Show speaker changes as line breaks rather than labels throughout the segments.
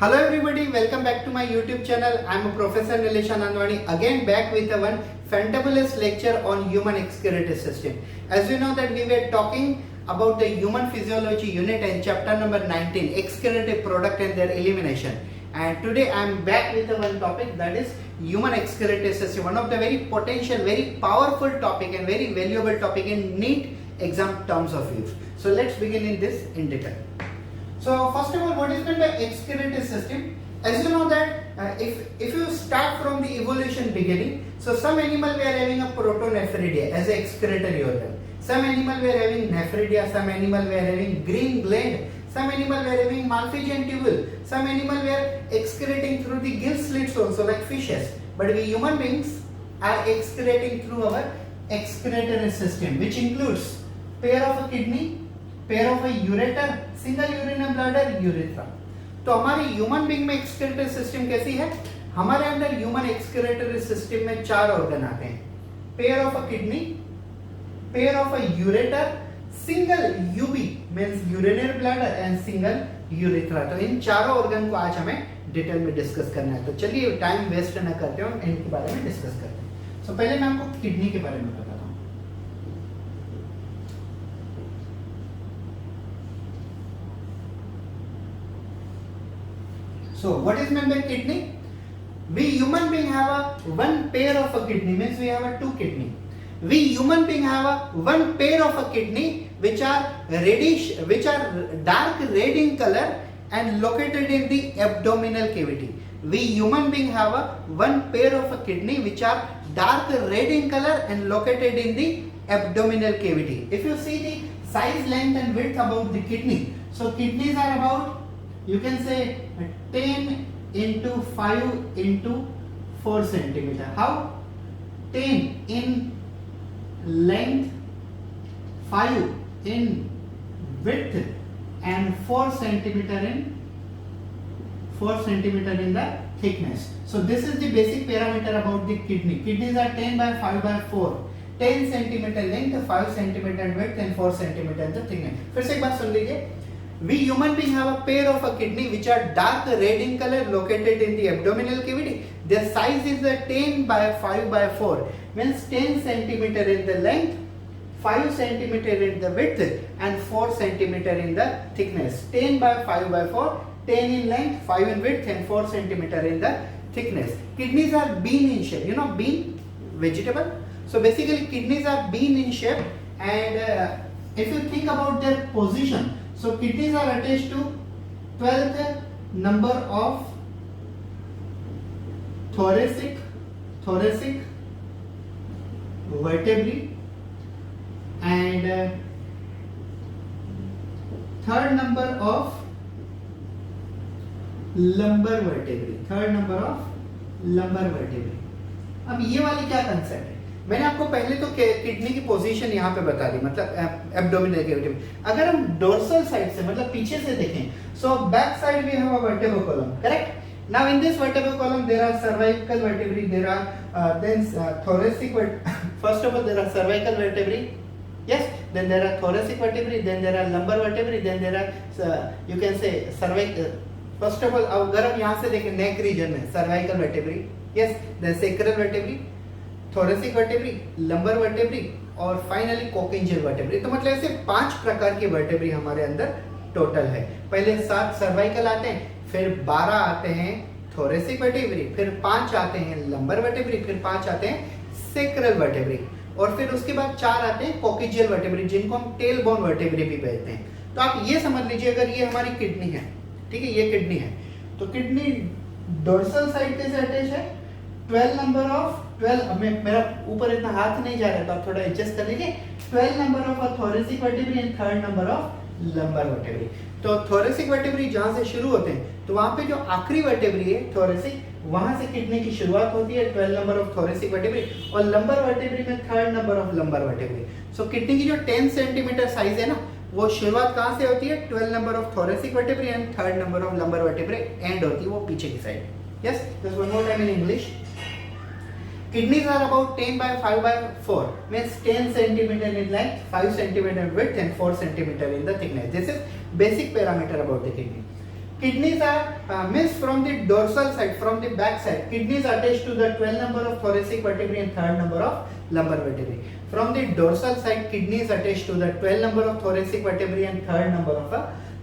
Hello everybody, welcome back to my YouTube channel. I am Professor Nilesh Anandwani, again back with one fantabulous lecture on human excretory system. As you know that we were talking about the human physiology unit and chapter number 19, excretory product and their elimination. And today I am back with one topic, that is human excretory system, one of the very potential, very powerful topic and very valuable topic in NEET exam terms of use. So let's begin in this in detail. So first of all, what is meant by excretory system? As you know that if you start from the evolution beginning, so some animal were having a protonephridia as an excretory organ. Some animal were having nephridia, some animal were having green gland, some animal were having Malpighian tubule, some animal were excreting through the gill slits also like fishes. But we human beings are excreting through our excretory system, which includes pair of a kidney, pair of a ureter, single urinary bladder, urethra. तो हमारी human being में excretory system कैसी है? हमारे अंदर human excretory system में चार organ आते हैं. Pair of a kidney, pair of a ureter, single UB means urinary bladder and single urethra. तो इन चारों ऑर्गन को आज हमें डिटेल में डिस्कस करना है. तो चलिए टाइम वेस्ट न करते हुए इनके बारे में डिस्कस करते हैं. सो पहले मैं आपको किडनी के बारे में बताता हूं. So what is meant by kidney? We human being have a one pair of a kidney, means we have a two kidney. We human being have a one pair of a kidney which are reddish, which are dark red in color and located in the abdominal cavity. We human being have a one pair of a kidney which are dark red in color and located in the abdominal cavity. If you see the size, length and width about the kidney, so kidneys are about, you can say 10 into 5 into 4 centimeter. How? 10 in length, 5 in width and 4 centimeter in the thickness. So this is the basic parameter about the kidney. Kidneys are 10 by 5 by 4. 10 centimeter length, 5 centimeter width and 4 centimeter in the thickness. फिर से एक बात सुन लीजिए. We human being have a pair of a kidney which are dark red in color located in the abdominal cavity. Their size is 10 by 5 by 4, means 10 centimeter in the length, 5 centimeter in the width and 4 centimeter in the thickness. 10 by 5 by 4, 10 in length, 5 in width and 4 centimeter in the thickness. Kidneys are bean in shape. You know bean, vegetable. So basically kidneys are bean in shape, and if you think about their position, so kidneys are attached to 12th number of thoracic vertebrae and third number of lumbar vertebrae. अब ये वाली क्या concept है? मैंने आपको पहले तो kidney की पोजीशन यहाँ पे बता दी, मतलब एब्डोमिनल कैविटी में. अगर हम डोर्सल साइड से मतलब पीछे से देखें, so back side we have a vertebral column, correct? Now in this vertebral column there are cervical vertebrae, there are then thoracic first of all there are cervical vertebrae, yes, then there are thoracic vertebrae, then there are lumbar vertebrae, then there are you can say cervical. first of all अगर हम यहाँ से देखें neck region में cervical vertebrae, yes, then sacral vertebrae, thoracic vertebrae, lumbar vertebrae और finally कोकिंजियल vertebrae. तो मतलब ऐसे 5 प्रकार के वर्टेब्रे हमारे अंदर टोटल है. पहले 7 सर्वाइकल आते हैं, फिर 12 आते हैं थोरेसिक वर्टेब्रे, फिर 5 आते हैं लंबर वर्टेब्रे, फिर 5 आते हैं सेक्रल वर्टेब्रे और फिर उसके बाद 4 आते हैं कोकिंजियल वर्टेब्रे जिनको हम टेल बोन वर्टेब्रे भी कहते हैं. तो आप ये समझ लीजिए, अगर ये हमारी किडनी है, ठीक है, ये किडनी है, तो किडनी डोर्सल साइड पे से अटैच है. 12 नंबर ऑफ 12, मेरा ऊपर इतना हाथ नहीं जा रहा, तो आप थोड़ा एडजस्ट कर लीजिए. 12 number of a thoracic vertebrae and 3rd number of lumbar vertebrae. तो थोरेसिक वर्टेब्रे जहां से शुरू होते हैं, तो वहां पे जो आखिरी वर्टेब्रे है थोरेसिक, वहां से किडनी की शुरुआत होती है. 12 नंबर ऑफ थोरेसिक वर्टेब्रे और लंबर वर्टेब्रे में 3rd number of lumbar vertebrae. So kidney की जो 10 सेंटीमीटर साइज है ना, वो शुरुआत कहां से होती है? 12 number of thoracic vertebrae and 3rd number of lumbar vertebrae and होती है वो पीछे की side. Yes, just one more time in English. Kidneys are about 10 by 5 by 4, means 10 centimeter in length, 5 centimeter in width and 4 centimeter in the thickness. This is basic parameter about the kidney. kidneys are means from the dorsal side, from the back side, kidneys attached to the 12 number of thoracic vertebrae and 3rd number of lumbar vertebrae. From the dorsal side, kidneys attached to the 12 number of thoracic vertebrae and 3rd number of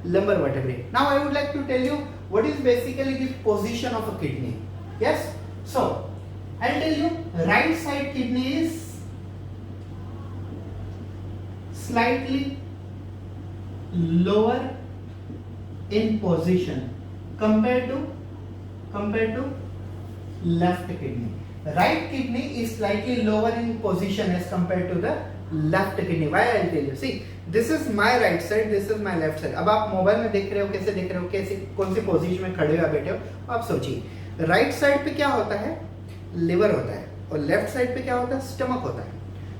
lumbar vertebrae. Now I would like to tell you what is basically the position of a kidney. Yes, so I'll tell you, right side kidney is slightly lower in position compared to left kidney. Right kidney is slightly lower in position as compared to the left kidney. Why? I'll tell you. See, this is my right side, this is my left side. अब आप mobile में देख रहे हो, कैसे देख रहे हो, कैसे कौन सी पोजीशन में खड़े हो या बैठे हो, आप सोचिए। राइट साइड पे क्या होता है? लिवर होता है, और लेफ्ट साइड पे क्या होता है? स्टमक होता है।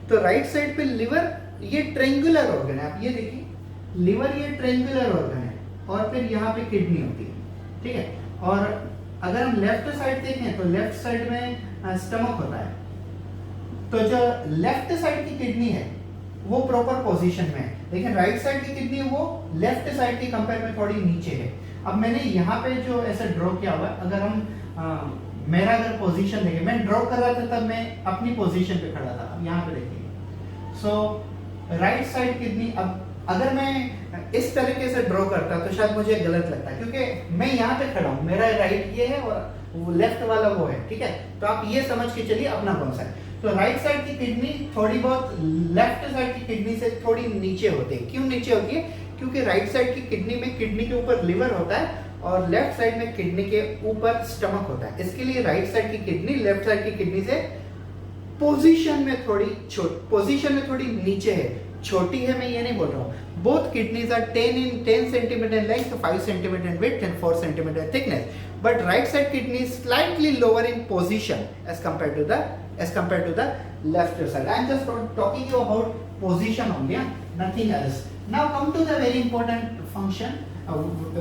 तो राइट साइड पे लिवर ये ट्रायंगुलर ऑर्गन है, आप ये देखिए, लिवर ये ट्रायंगुलर ऑर्गन है, और फिर यहाँ पे किडनी होती है, ठीक है। और अगर हम लेफ्ट साइड देखें तो लेफ्ट साइड में स्टमक होता है। तो जो लेफ्ट साइड की किडनी है वो प्रॉपर पोजीशन में है, लेकिन राइट साइड की किडनी वो लेफ्ट साइड की कंपेयर में थोड़ी नीचे है। अब मैंने यहाँ पे जो ऐसा ड्रॉ किया हुआ है, अगर हम मेरा अगर पोजीशन देखें, मैं ड्रॉ कर रहा था तब मैं अपनी पोजीशन पे खड़ा था, अब यहाँ पे देखिए। सो राइट साइड किडनी, अब अगर मैं इस तरीके से ड्रॉ करता तो शायद मुझे गलत लगता, क्योंकि मैं यहाँ पे खड़ा हूँ, मेरा राइट ये है और वो लेफ्ट वाला वो है, ठीक है। तो आप ये समझ के चलिए अपना कौन सा है। तो राइट साइड की किडनी थोड़ी बहुत लेफ्ट साइड की किडनी से थोड़ी नीचे होती है। क्यों नीचे होती है? क्योंकि राइट साइड की किडनी में किडनी के ऊपर लिवर होता है और लेफ्ट साइड में किडनी के ऊपर स्टमक होता है। इसके लिए राइट साइड की किडनी लेफ्ट साइड की किडनी से पोजीशन में थोड़ी नीचे है, छोटी है, मैं ये नहीं बोल रहा हूँ। Both kidneys are 10 centimetre in length, 5 centimeter in width and 4 centimeter thickness. But right side kidney is slightly lower in position as compared to the left side. I am just talking you about position only, nothing else. Now come to the very important function,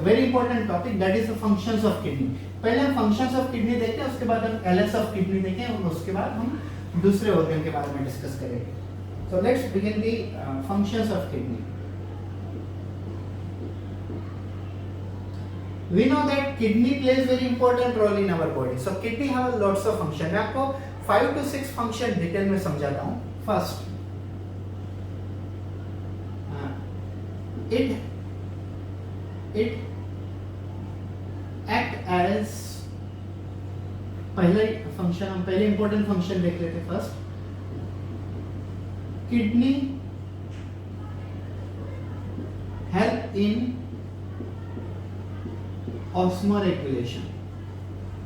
very important topic, that is the functions of kidney. पहले हम functions of kidney देखते हैं, उसके बाद हम LS of kidney देखें, और उसके बाद हम दूसरे organ के बारे में डिस्कस करेंगे। So let's begin the functions of kidney. We know that kidney plays very important role in our body. So kidney have lots of function. मैं आपको 5 to 6 function डिटेल में समझाता हूँ। First, it act as, पहला function, हम पहले important function देख लेते। First, kidney help in osmoregulation.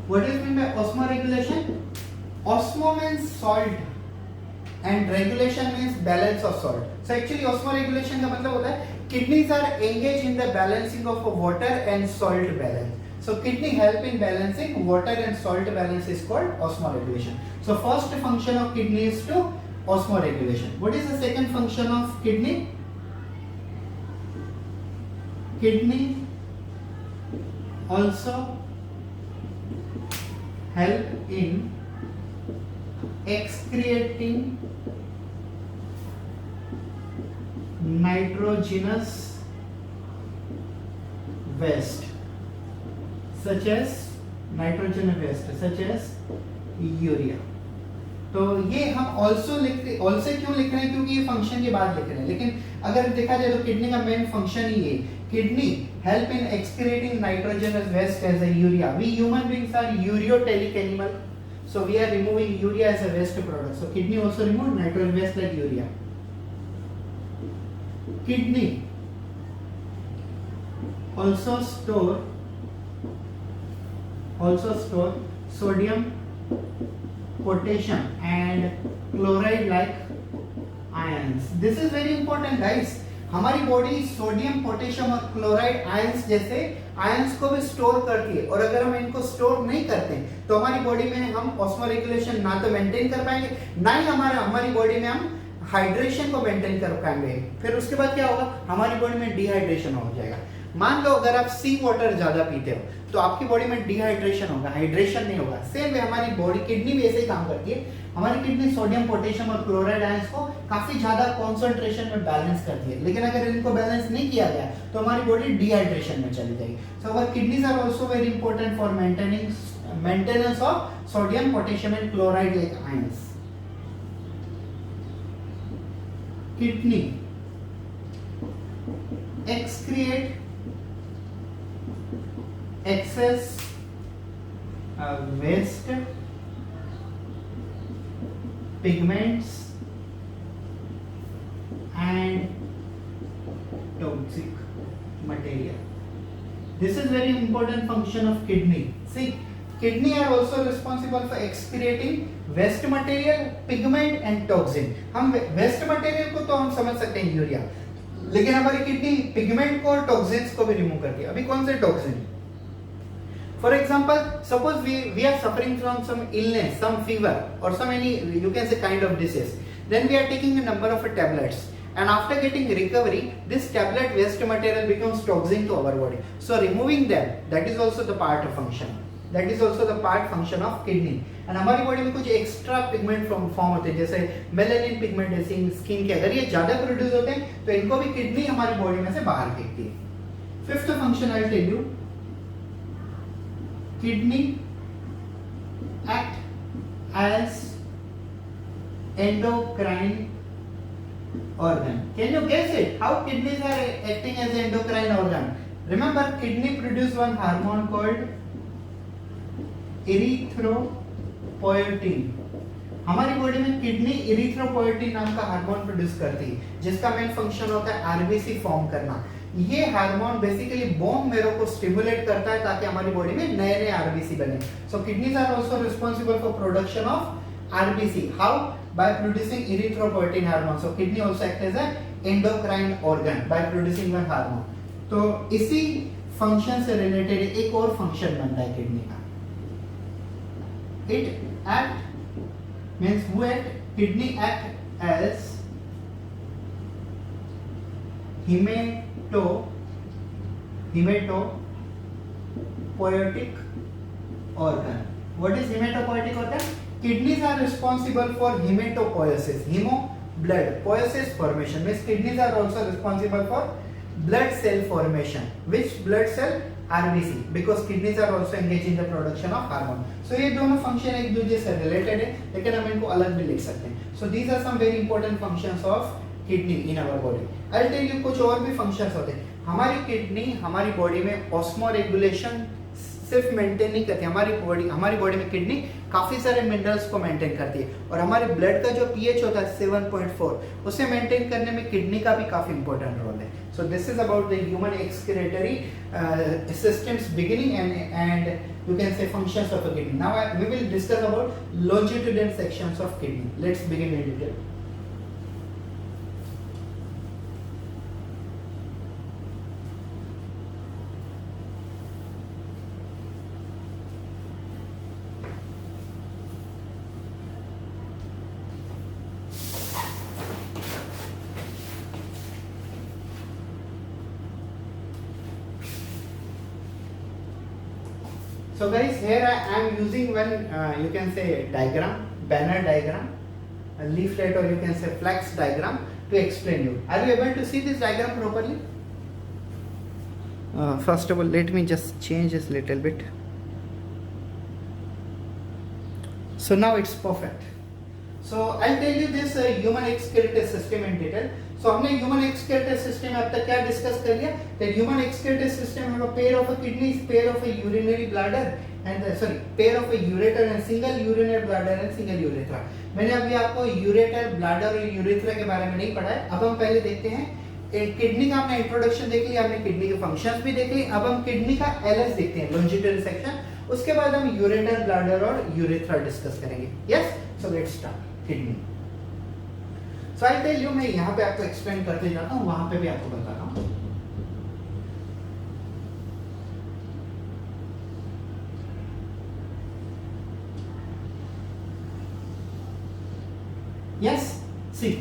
What is meant by osmoregulation? Osmo means salt and regulation means balance of salt. So actually osmoregulation का मतलब होता है kidneys are engaged in the balancing of water and salt balance. So kidney help in balancing water and salt balance is called osmoregulation. So first function of kidney is to osmoregulation. What is the second function of kidney? Kidney also help in excreting nitrogenous waste such as urea. तो ये हम also क्यों लिख रहे हैं? क्योंकि ये function के बाद लिख रहे हैं, लेकिन अगर देखा जाए तो किडनी का मेन फंक्शन ही है। Kidney help in excreting nitrogenous waste as a urea. We human beings are ureotelic animal, so we are removing urea as a waste product. So kidney also remove nitrogen waste like urea. Kidney also store sodium, potassium and chloride like ions. This is very important guys. हमारी body sodium, potassium और chloride ions जैसे ions को भी store करती है, और अगर हम इनको स्टोर नहीं करते तो हमारी बॉडी में हम ऑस्मोरेगुलेशन ना तो मेंटेन कर पाएंगे, ना ही हमारी बॉडी में हम हाइड्रेशन को मेंटेन कर पाएंगे। फिर उसके बाद क्या होगा? हमारी बॉडी में डिहाइड्रेशन हो जाएगा। मान लो अगर आप सी वाटर ज्यादा पीते हो तो आपकी बॉडी में डिहाइड्रेशन होगा, हाइड्रेशन नहीं होगा। सेम वे हमारी बॉडी किडनी भी ऐसे ही काम करती है। हमारी किडनी सोडियम, पोटेशियम और क्लोराइड आयंस को काफी ज्यादा कॉन्सेंट्रेशन में बैलेंस करती है, लेकिन अगर इनको बैलेंस नहीं किया गया तो हमारी बॉडी डिहाइड्रेशन में चली जाएगी। So our kidneys are also very important for maintenance of sodium, potassium and chloride like ions. Kidney excrete excess waste pigments and toxic material. This is very important function of kidney. See, kidney are also responsible for excreting waste material, pigment and toxin. हम waste material को तो हम समझ सकते हैं urea, लेकिन हमारी kidney pigment को और टॉक्सिन्स को भी रिमूव करती है। अभी कौन से toxin? For example, suppose we are suffering from some illness, some fever और some any you can say kind of disease, then we are taking a number of tablets and after getting recovery this tablet waste material becomes toxin to our body, so removing them, that is also the part of function, that is also the part function of kidney. and हमारी body में कुछ extra pigment form होते हैं, जैसे melanin pigment जैसे skin के, अगर ये ज्यादा प्रोड्यूस होते हैं तो इनको भी किडनी हमारी बॉडी में से बाहर फेंकती है। Fifth function I tell you, kidney act as endocrine organ. Can you guess it? How kidneys are acting as endocrine organ? Remember, kidney produce one hormone called erythropoietin. हमारी बॉडी में kidney erythropoietin नाम का hormone produce करती है, जिसका main function होता है RBC form करना। ये हार्मोन बेसिकली बोन मेरो को स्टिमुलेट करता है ताकि हमारी बॉडी में नए नए आरबीसी बने। So kidneys are also responsible for production of RBC. How? by producing erythropoietin hormone. So kidney also act as an endocrine organ by producing one hormone. तो इसी फंक्शन से रिलेटेड एक और फंक्शन बनता है किडनी का। It act means who act? Kidney act as hematopoietic organ. What is hematopoietic organ? Kidneys are responsible for hematopoiesis. Hemo, blood. Poiesis formation means kidneys are also responsible for blood cell formation. Which blood cell? RBC. Because kidneys are also engaged in the production of hormone. So ये दोनों function एक दूसरे से related है, लेकिन हम इनको अलग भी लिख सकते हैं. So these are some very important functions of kidney in our body. I'll tell you कुछ और भी functions होते हैं. हमारी किडनी हमारी बॉडी में ऑस्मोरेगुलेशन सिर्फ मेंटेन नहीं करती, हमारी बॉडी में किडनी काफी सारे मिनरल्स को मेंटेन करती है, और हमारे ब्लड का जो पीएच होता है 7.4 उसे मेंटेन करने में किडनी का भी काफी इंपॉर्टेंट रोल है। So this is about the human excretory systems beginning and you can say functions of a kidney. Now we will discuss about longitudinal sections of kidney. Let's begin in detail. So guys, here I am using one you can say diagram, banner diagram, a leaflet, or you can say flex diagram to explain you. Are you able to see this diagram properly? First of all, let me just change this little bit. So now it's perfect. So I'll tell you this human excretory system in detail. So हमने human excretory system अब तक क्या discuss कर लिया? That human excretory system have a pair of a kidneys, pair of a urinary bladder and pair of a ureter and single urinary bladder and single urethra. मैंने अभी आपको ureter, bladder और urethra के बारे में नहीं पढ़ा है। अब हम पहले देखते हैं किडनी का आपने इंट्रोडक्शन देख लिया, हमने किडनी के फंक्शंस भी देख लिए। अब हम किडनी का एलएस देखते हैं, लॉन्जिट्यूडनल सेक्शन। उसके बाद हम यूरेटर, ब्लैडर और यूरेथ्रा डिस्कस करेंगे। Yes, so let's start kidney. So I tell you, मैं यहाँ पे आपको एक्सप्लेन करते जाता हूँ, वहां पे भी आपको बताता हूँ। Yes, see,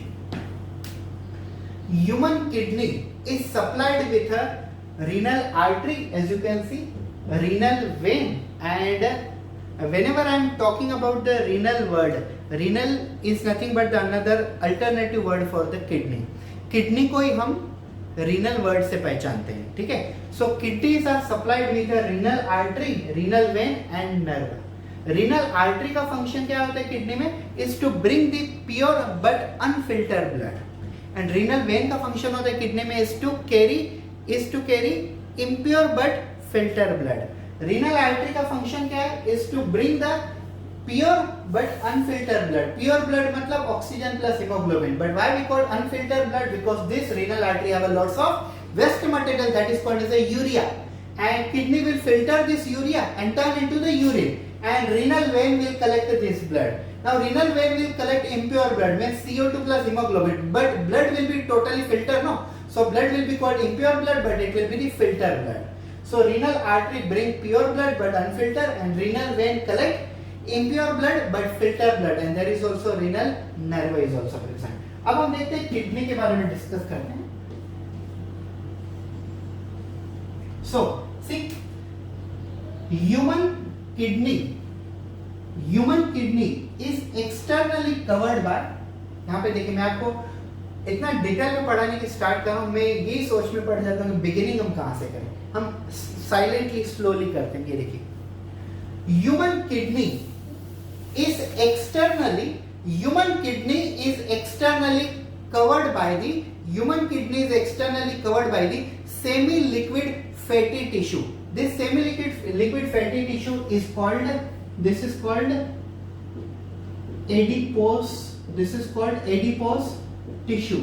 human kidney is supplied with a renal artery, as you can see, renal vein. And whenever I am talking about the renal word, renal is nothing but the another alternative word for the kidney. Kidney को ही हम renal word से पहचानते हैं, ठीक है. So kidneys are supplied with renal artery, renal vein and nerve. Renal artery का function क्या होता है किडनी में? Is to bring the pure but unfiltered blood. And renal vein का फंक्शन होता है किडनी में is to carry impure but filter blood. Renal artery का फंक्शन क्या है? Is to bring the pure but unfiltered blood. Pure blood मतलब oxygen plus hemoglobin. But why we call unfiltered blood? Because this renal artery have a lots of waste material that is called as a urea. And kidney will filter this urea and turn into the urine. And renal vein will collect this blood. Now renal vein will collect impure blood, means CO2 plus hemoglobin. But blood will be totally filtered, no? So blood will be called impure blood, but it will be the filtered blood. So renal artery bring pure blood but unfiltered, and renal vein collect impure blood but filter blood, and there is also renal nerve is also present. अब हम देखते हैं kidney के बारे में discuss करते हैं. So see, human kidney is externally covered by, यहाँ पे देखिए मैं आपको इतना डिटेल में पढ़ाने की स्टार्ट कर रहा हूं, मैं यही सोच में पड़ जाता हूं कि बिगिनिंग हम कहां से करें. हम साइलेंटली स्लोली करते हैं. ये देखिए, human kidney is externally covered by the semi liquid fatty tissue. This semi liquid fatty tissue is called adipose. This is called adipose tissue.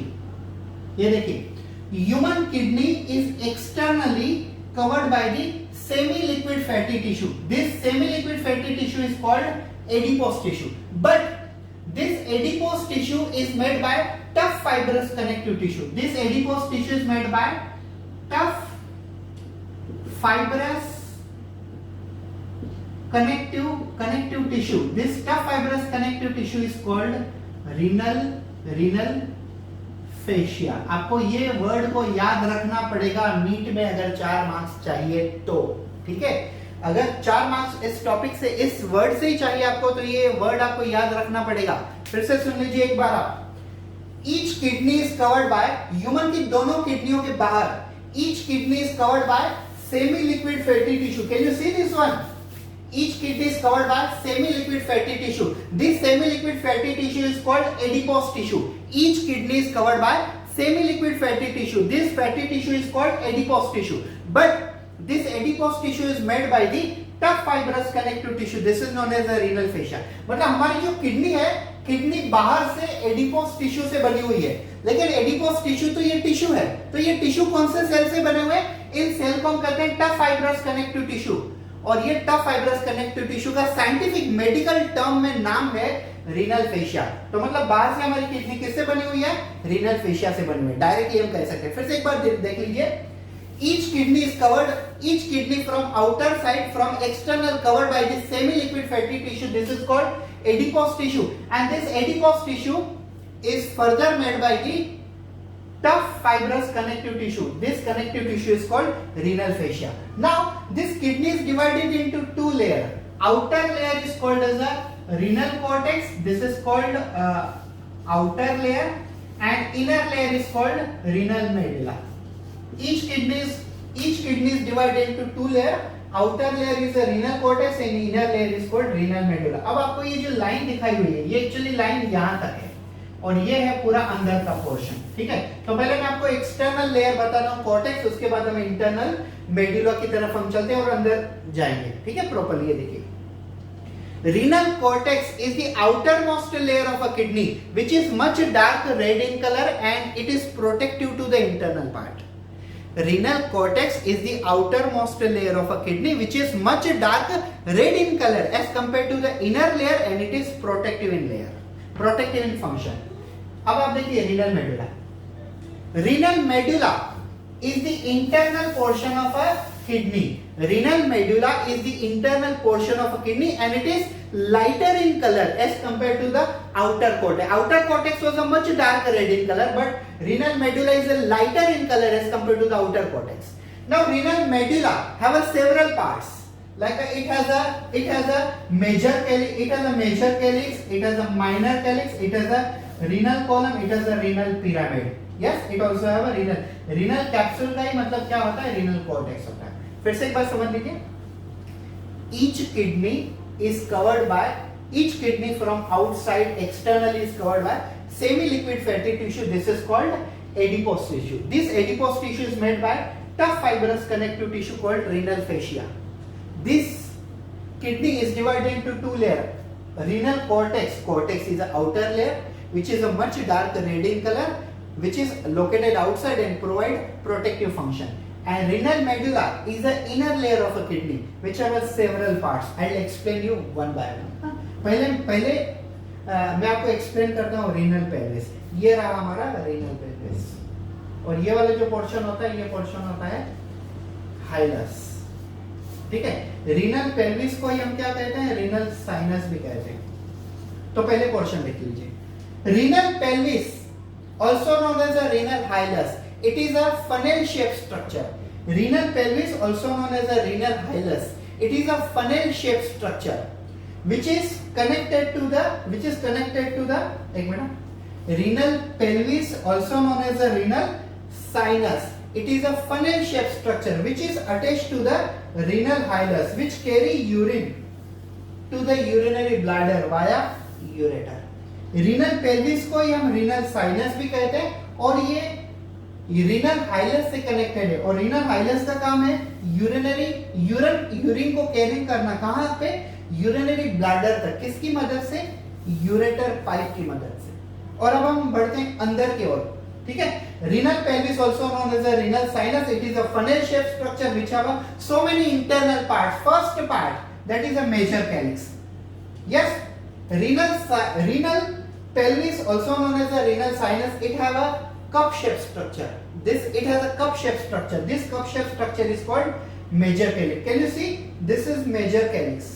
ये देखिए, human kidney is externally covered by the semi liquid fatty tissue. This semi liquid fatty tissue is called adipose tissue. But this adipose tissue is made by tough fibrous connective tissue. This adipose tissue is made by tough fibrous connective tissue. This tough fibrous connective tissue is called renal fascia. आपको ये word को याद रखना पड़ेगा NEET में अगर 4 marks चाहिए तो, ठीक है. अगर 4 मार्क्स इस टॉपिक से, इस वर्ड से ही चाहिए आपको, तो ये वर्ड आपको याद रखना पड़ेगा. फिर से सुन लीजिए एक बार आप. Each kidney is covered by, human की दोनों किडनियों के बाहर, each kidney is covered by semi liquid fatty tissue. Can you see this one? Each kidney is covered by semi-liquid fatty tissue. This semi-liquid fatty tissue is called adipose tissue. Each kidney is covered by semi-liquid fatty tissue. This fatty tissue is called adipose tissue. But this adipose tissue is made by the tough fibrous connective tissue. This is known as the renal fascia. मतलब हमारी जो kidney है, kidney बाहर से adipose tissue से बनी हुई है. लेकिन एडिपोस टिश्यू तो ये टिश्यू है, तो ये टिश्यू कौन से सेल से बने हुए हैं? इन सेल को हम कहते हैं टफ फाइब्रस कनेक्टिव टिश्यू. और ये टफ फाइब्रस कनेक्टिव टिश्यू का साइंटिफिक मेडिकल टर्म में नाम है रीनल फेशिया. तो मतलब बाहर से हमारी किडनी किससे बनी हुई है? रीनल फेशिया से बनी हुई है. डायरेक्टली हम कह सकते हैं. फिर से एक बार देख लीजिए. Each kidney is covered, each kidney from outer side, from external covered by this semi-liquid fatty tissue. This is called adipose tissue, and this adipose tissue is further made by the tough fibrous connective tissue. This connective tissue is called renal fascia. Now, this kidney is divided into 2 layers. Outer layer is called as a renal cortex. This is called outer layer, and inner layer is called renal medulla. Each kidney is divided into 2 layers. Outer layer is a renal cortex and inner layer is called renal medulla. अब आपको ये जो line दिखाई हुई है, ये actually line यहाँ तक है और ये है पूरा अंदर का पोर्शन. ठीक है, तो पहले मैं आपको एक्सटर्नल लेयर बता रहा हूँ कॉर्टेक्स, उसके बाद हम इंटरनल मेडुला की तरफ हम चलते हैं और अंदर जाएंगे. ठीक है, प्रॉपर्ली ये देखिए. Renal cortex is the outermost layer of a kidney, which is much dark red in color and it is protective to the internal part. Renal cortex is the outermost layer of a kidney, which is much dark red in color as compared to the inner layer, and it is protective in layer, protective in function. अब आप देखिए renal medulla. Renal medulla is the internal portion of a kidney. Renal medulla is the internal portion of a kidney and it is lighter in color as compared to the outer cortex. Outer cortex was a much darker red in color, but renal medulla is a lighter in color as compared to the outer cortex. Now renal medulla have a several parts. Like it has a major calyx, it has a major calyx, it has a minor calyx, it has a renal column, it has a renal pyramid. Yes, it also have a renal capsule का ही मतलब क्या होता है, renal cortex होता है. फिर से एक बार समझ लीजिए. Each kidney is covered by, each kidney from outside externally is covered by semi-liquid fatty tissue. This is called adipose tissue. This adipose tissue is made by tough fibrous connective tissue called renal fascia. This kidney is divided into two layers. Renal cortex. Cortex is the outer layer, which is a much dark red in color, which is located outside and provide protective function. And renal medulla is the inner layer of a kidney, which has several parts. I'll explain you one by one. पहले मैं आपको explain करता हूँ renal pelvis. ये रहा हमारा renal pelvis. और ये वाला जो पोर्शन होता है, ये पोर्शन होता है हाइलस. ठीक है. रीनल पेल्विस को ही हम क्या कहते हैं, रीनल साइनस भी कहते हैं. तो पहले पोर्शन देख लीजिए. Renal pelvis also known as a renal hilus, it is a funnel shaped structure. Renal pelvis also known as a renal hilus, it is a funnel shaped structure which is connected to the एक minute. renal pelvis also known as a renal sinus, it is a funnel shaped structure which is attached to the renal hilus, which carry urine to the urinary bladder via ureter. Renal pelvis को ही हम renal sinus भी कहते हैं और ये renal हाइलस से connected है. और रीनल हाइलस का काम है यूरिन को कैरी करना. कहां पे, यूरिनरी ब्लैडर तक. किसकी मदद से, यूरेटर पाइप की मदद से. और अब हम बढ़ते हैं अंदर की ओर. ठीक है. Renal pelvis also known as a renal sinus, it is a funnel shape structure which have so many internal parts. First part that is a major calyx. Yes, renal pelvis also known as a renal sinus, it have a cup shaped structure. It has a cup shaped structure. This cup shaped structure is called major calyx. Can you see, this is major calyx,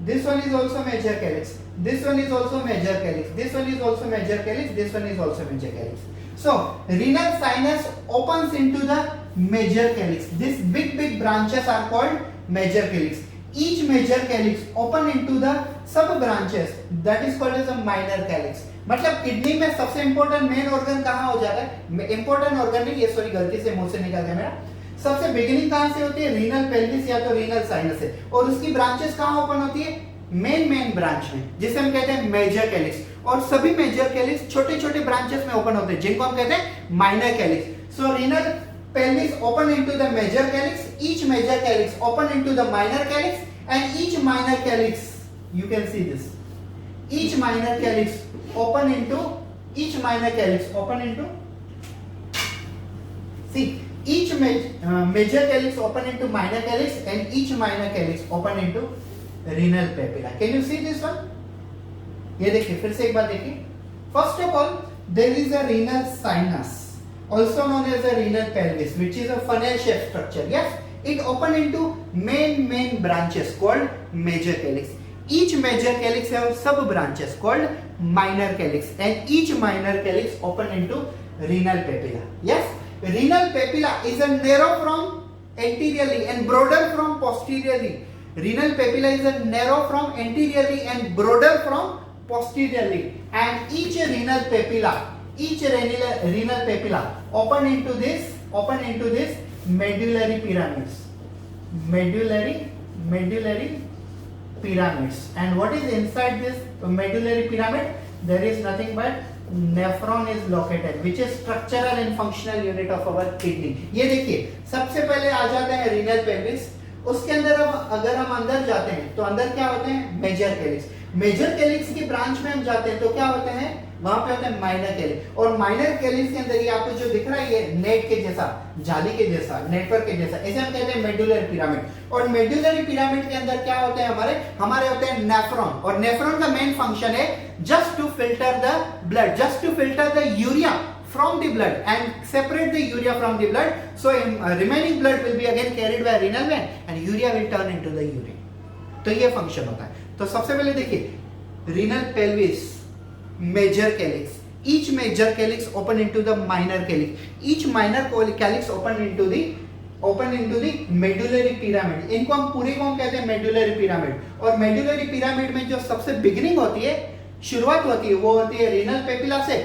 this one is also major calyx, this one is also major calyx, this one is also major calyx, this one is also major calyx. So renal sinus opens into the major calyx. These big branches are called major calyx. Each major calyx open into the sub branches, that is called as a minor calyx. मतलब kidney में सबसे important main organ कहाँ हो जाता है, important organ नहीं, ये sorry गलती से मुंह से निकल गया मेरा. सबसे बिगिनिंग कहाँ से होती है, रीनल पेल्विस या तो रीनल साइनस से. और उसकी ब्रांचेस कहाँ ओपन होती है, मेन ब्रांच में, जिसे हम कहते हैं मेजर कैलिक्स. और सभी मेजर कैलिक्स छोटे छोटे ब्रांचेस में ओपन होते हैं, जिनको हम कहते हैं minor calyx. So renal pelvis open into the major calyx, each major calyx open into the minor calyx, and each minor calyx, you can see this, each minor calyx open into each major calyx open into minor calyx, and each minor calyx open into renal papilla. Can you see this one? ये देखिए, फिर से एक बार देखिए. First of all, there is a renal sinus, also known as a renal pelvis, which is a funnel shaped structure. Yes, it open into main branches called major calyx. Each major calyx have sub branches called minor calyx, and each minor calyx open into renal papilla. Yes, renal papilla is a narrow from anteriorly and broader from posteriorly. Renal papilla is a narrow from anteriorly and broader from posteriorly, and each renal papilla open into this medullary pyramids. And what is inside this medullary pyramid? There is nothing but nephron is located, which is structural and functional unit of our kidney. ये देखिए, सबसे पहले आ जाता है renal pelvis. उसके अंदर अगर हम अंदर जाते हैं तो अंदर क्या होते हैं, मेजर कैलिक्स. मेजर कैलिक्स की ब्रांच में हम जाते हैं तो क्या होते हैं, वहां पे होते हैं माइनर कैलिक्स. और माइनर कैलिक्स के अंदर ये आपको जो दिख रहा है, ये नेट के जैसा, जाली के जैसा, नेटवर्क के जैसा, इसे हम कहते हैं मेडुलरी पिरामिड. और मेडुलरी पिरामिड के अंदर क्या होते हैं, हमारे होते हैं नेफ्रॉन. और नेफ्रॉन का मेन फंक्शन है just to filter the blood, just to filter the urea from the blood and separate the urea from the blood, so remaining blood will be again carried by renal vein and urea will turn into the urine. तो ये function होता है. तो सबसे पहले देखिए, renal pelvis, major calyx, each major calyx open into the minor calyx, each minor calyx open into the open into the medullary pyramid. इनको हम पूरे को हम कहते हैं मेडुलरी पिरामिड। और मेडुलरी पिरामिड में जो सबसे बिगिनिंग होती है, शुरुआत होती है, वो होती है रीनल पेपिला से।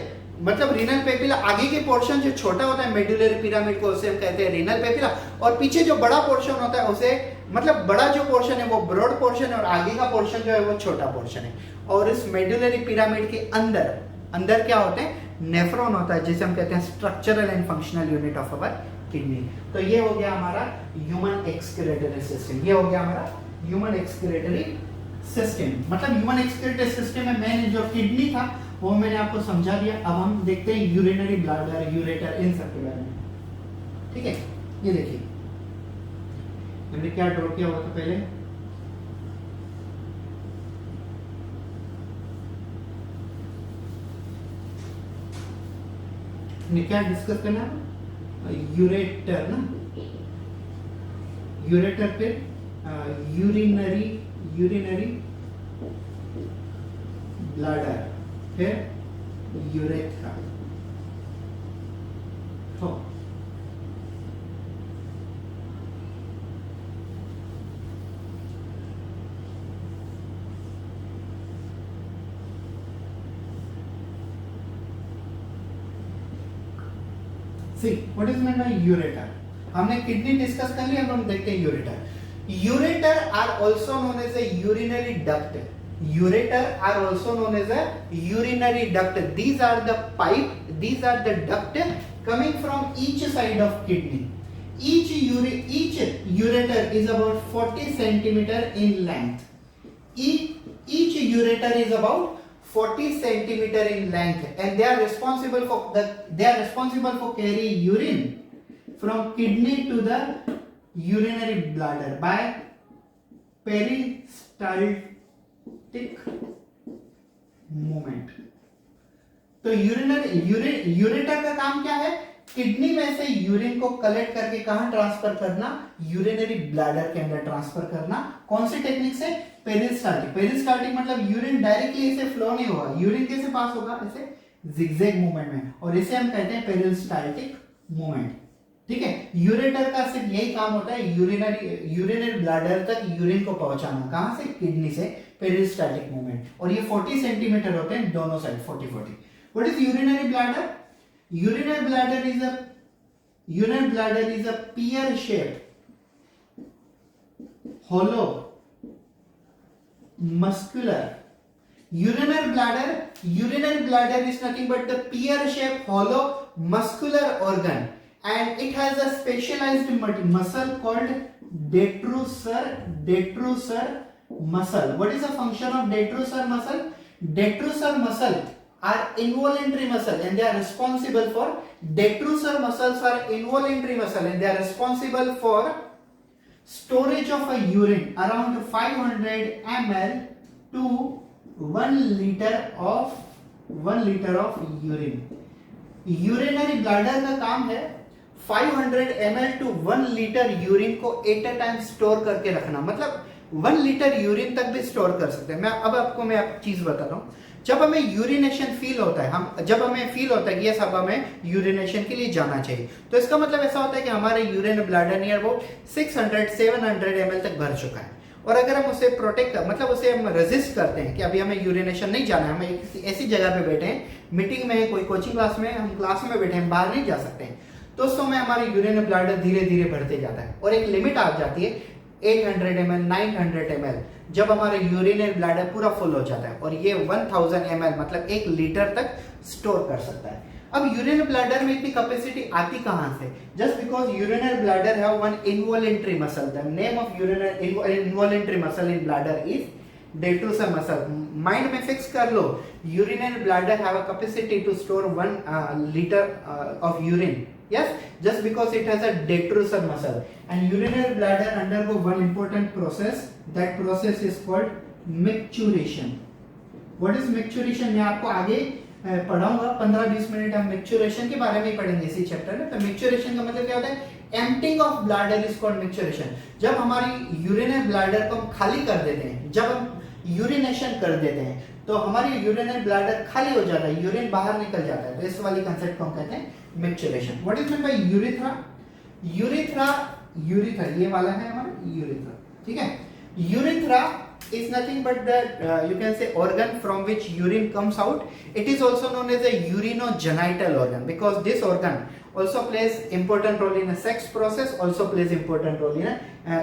मतलब रीनल पेपिला आगे के पोर्शन जो छोटा होता है मेडुलरी पिरामिड को, उसे हम कहते हैं रीनल पेपिला। और पीछे जो बड़ा पोर्शन होता है उसे, मतलब बड़ा जो पोर्शन है वो ब्रॉड पोर्शन है और आगे का पोर्शन जो है वो छोटा पोर्शन है। और इस मेडुलरी पिरामिड के अंदर अंदर क्या होते हैं, नेफ्रॉन होता है, जिसे हम कहते हैं structural and functional unit of our kidney. तो ये हो गया हमारा ह्यूमन एक्सक्रीटरी सिस्टम। ये हो गया हमारा ह्यूमन एक्सक्रीटरी सिस्टम। मतलब ह्यूमन एक्सक्रीटरी सिस्टम में मैंने जो किडनी था वो मैंने आपको समझा दिया। अब हम देखते हैं यूरिनरी ब्लैडर, यूरेटर, इन सब के बारे में। ठीक है, ये देखिए मैंने क्या ड्रॉ किया हुआ था पहले। क्या डिस्कस करना है, यूरेटर ना, यूरेटर पे यूरिनरी ब्लैडर, फिर यूरेथ्रा। तो See, what is meant by ureter? हमने किडनी डिस्कस कर लिया, अब हम देखते हैं ureter. Ureter are also known as a urinary duct. Ureter are also known as a urinary duct. These are the pipe, these are the duct coming from each side of kidney. Each ureter is about 40 centimeter in length. Each ureter is about 40 centimeter in length, and they are responsible for carry urine from kidney to the urinary bladder by peristaltic movement. तो ureter का काम क्या है, kidney में से urine को collect करके कहां ट्रांसफर करना, यूरिनरी ब्लैडर के अंदर ट्रांसफर करना। कौन सी टेक्निक से, पेरिस्टाल्टिक। पेरिस्टाल्टिक मतलब यूरिन डायरेक्टली इसे फ्लो नहीं होगा, यूरिन कैसे पास होगा, ऐसे जिगजैग मूवमेंट में, और इसे हम कहते हैं पेरिस्टाल्टिक मूवमेंट। ठीक है, यूरेटर का सिर्फ यही काम होता है, यूरिनरी ब्लैडर तक यूरिन को पहुंचाना। कहां से, किडनी से, पेरिस्टाल्टिक मूवमेंट। और ये 40 सेंटीमीटर होते हैं दोनों side, 40-40। What is urinary bladder? Urinary bladder is a pear shaped, hollow, muscular. Urinary bladder is nothing but the pear shaped, hollow, muscular organ, and it has a specialized muscle called detrusor muscle. What is the function of detrusor muscle? Detrusor muscle are involuntary muscle, and they are responsible for, detrusor muscles are involuntary muscle, and they are responsible for storage of a urine around 500 ml to 1 liter of urine. Urinary bladder का काम है 500 ml to 1 liter urine को at a time store करके रखना। मतलब 1 litre urine तक भी store कर सकते हैं। मैं आप चीज बता रहा हूँ, जब हमें यूरिनेशन फील होता है, जब हमें फील होता है कि यस अब हमें यूरिनेशन के लिए जाना चाहिए, तो इसका मतलब ऐसा होता है कि हमारे urine bladder near about 600-700 ml तक भर चुका है। और अगर हम उसे मतलब उसे हम रेजिस्ट करते हैं कि अभी हमें यूरिनेशन नहीं जाना है, हमें किसी ऐसी जगह पे बैठे हैं, मीटिंग में है, कोई कोचिंग क्लास में, हम क्लास में बैठे हैं, बाहर नहीं जा सकते हैं, तो उस समय हमारे यूरिन ब्लैडर धीरे धीरे बढ़ते जाता है और एक लिमिट आ जाती है 800 ml, 900 ml, जब हमारा यूरिनरी ब्लैडर पूरा फुल हो जाता है, और ये 1000 ml मतलब 1 लीटर तक स्टोर कर सकता है। अब यूरिनरी ब्लैडर में इतनी कैपेसिटी आती कहां से? Just because urinary bladder have one involuntary muscle. The name of urinary involuntary muscle in bladder is detrusor muscle. Mind में फिक्स कर लो, urinary bladder have a capacity to store 1 liter of urine. Yes, just because it has a detrusor muscle, and urinary bladder undergo one important process. That process is called micturition. What is micturition? मैं आपको आगे पढ़ाऊंगा, 15-20 minute हम micturition के बारे में ही पढ़ेंगे इसी चैप्टर में। तो micturition का मतलब क्या होता है? Emptying of bladder is called micturition. जब हमारी यूरिनरी ब्लैडर को हम खाली कर देते हैं, जब हम यूरिनेशन कर देते हैं, तो हमारी यूरिनरी ब्लैडर खाली हो जाता है, यूरिन बाहर निकल जाता है, तो इस वाली कंसेप्ट को हम कहते हैं micturition. What is meant by urethra? Urethra urethra, ये वाला है हमारा यूरिथ्रा, ठीक है। Urethra is nothing but the you can say organ from which urine comes out. It is also known as a urinogenital organ because this organ also plays important role in a sex process, also plays important role in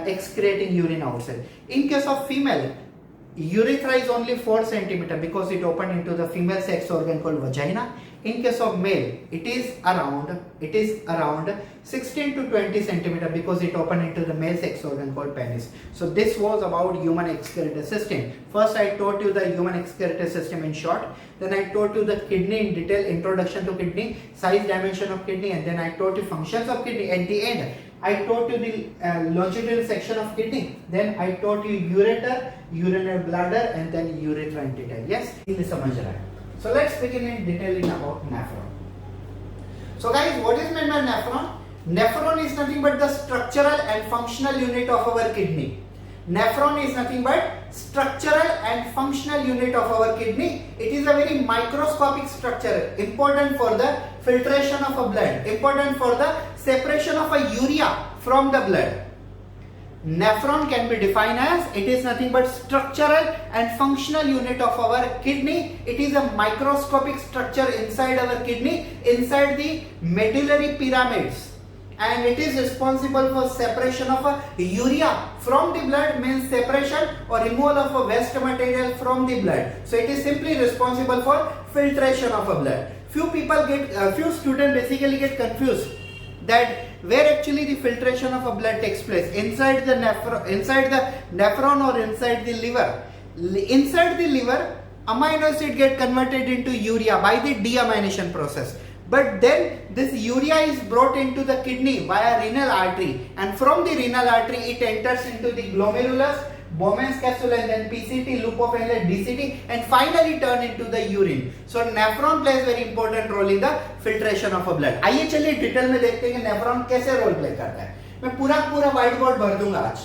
excreting urine outside. In case of female, urethra is only 4 centimeter because it opened into the female sex organ called vagina. In case of male, it is around 16 to 20 centimeter because it opened into the male sex organ called penis. So this was about human excretory system. First I taught you the human excretory system in short, then I taught you the kidney in detail, introduction to kidney, size dimension of kidney, and then I taught you functions of kidney. At the end I taught you the longitudinal section of kidney, then I taught you ureter, urinary bladder, and then urethra in detail. Yes, ये समझ रहा है. So let's begin in detailing about nephron. So guys, what is meant by nephron? Nephron is nothing but the structural and functional unit of our kidney. Nephron is nothing but structural and functional unit of our kidney. It is a very microscopic structure, important for the filtration of a blood, important for the separation of a urea from the blood. Nephron can be defined as it is nothing but structural and functional unit of our kidney. It is a microscopic structure inside our kidney, inside the medullary pyramids, and it is responsible for separation of a urea from the blood, means separation or removal of a waste material from the blood. So it is simply responsible for filtration of a blood. Few students basically get confused that where actually the filtration of a blood takes place, inside the nephron or inside the liver. Inside the liver, amino acid get converted into urea by the deamination process, but then this urea is brought into the kidney via renal artery, and from the renal artery it enters into the glomerulus, Bowman's capsule, and then PCT, loop of Henle, DCT, and finally turn into the urine. So nephron plays very important role in the filtration of a blood. आइए चलिए detail में देखते हैं कि nephron कैसे role play करता है. मैं पूरा व्हाइट बोर्ड भर दूंगा आज,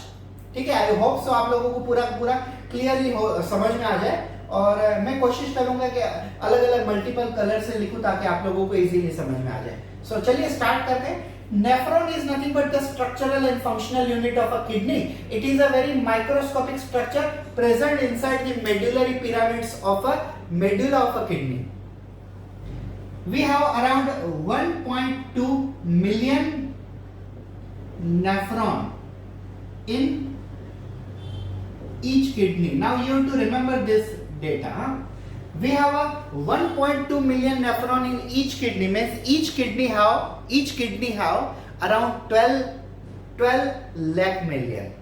ठीक है. आई होप सो आप लोगों को पूरा क्लियरली समझ में आ जाए, और मैं कोशिश करूंगा कि अलग अलग मल्टीपल कलर से लिखूं ताकि आप लोगों को इजीली समझ में आ जाए. सो चलिए स्टार्ट करते हैं. Nephron is nothing but the structural and functional unit of a kidney. It is a very microscopic structure present inside the medullary pyramids of a medulla of a kidney. We have around 1.2 million nephron in each kidney. Now you have to remember this data. We have a 1.2 million nephron in each kidney, means each kidney have around 12 lakh million.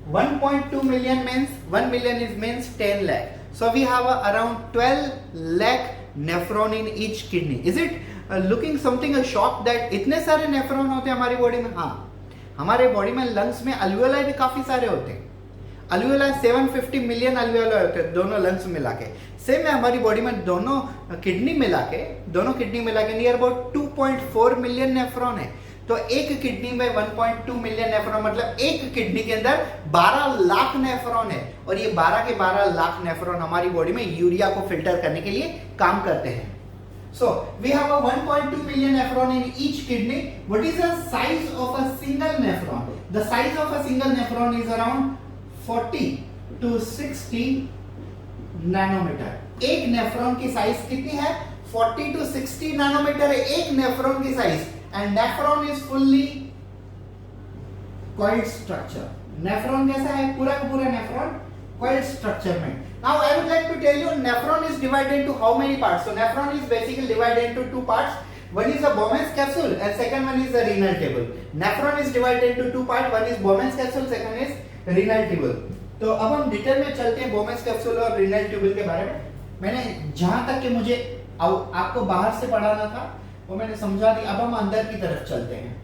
1.2 million means 1 million means 10 lakh. So we have around 12 lakh nephron in each kidney. Is it looking something a shock that इतने सारे nephron होते हैं हमारी body में? हाँ, हमारे body में lungs में alveoli भी काफी सारे होते हैं. alveoli 750 मिलियन alveoli होते हैं दोनों लंग्स मिला के. सेम है हमारी बॉडी में दोनों किडनी मिला के नियर अबाउट 2.4 मिलियन नेफ्रॉन है. तो एक किडनी में 1.2 मिलियन नेफ्रॉन मतलब एक किडनी के अंदर 12 लाख नेफ्रॉन है, और ये 12 के 12 लाख नेफ्रॉन हमारी बॉडी में यूरिया को फिल्टर करने के लिए काम करते हैं. So we have a 1.2 million nephron in each kidney. What is the size of a single nephron? The size of a single nephron is around 40 to 60 nanometre. एक नेफ्रॉन की साइज कितनी है? 40 to 60 नैनोमीटर है एक nephron की size. And nephron is fully coiled structure. Nephron कैसा है? पूरा का पूरा नेफ्रॉन कॉइल्ड स्ट्रक्चर में. Now I would like to tell you nephron is divided into how many parts. So nephron is basically divided into two parts. One is a Bowman's capsule and second one is the renal tubule. Nephron is divided into two parts. One is Bowman's capsule, second is renal tubule. तो अब हम detail में चलते हैं बोमेंस capsule और renal tubule के बारे में. मैंने जहां तक कि मुझे आपको बाहर से पढ़ाना था वो मैंने समझा दिया. अब हम अंदर की तरफ चलते हैं.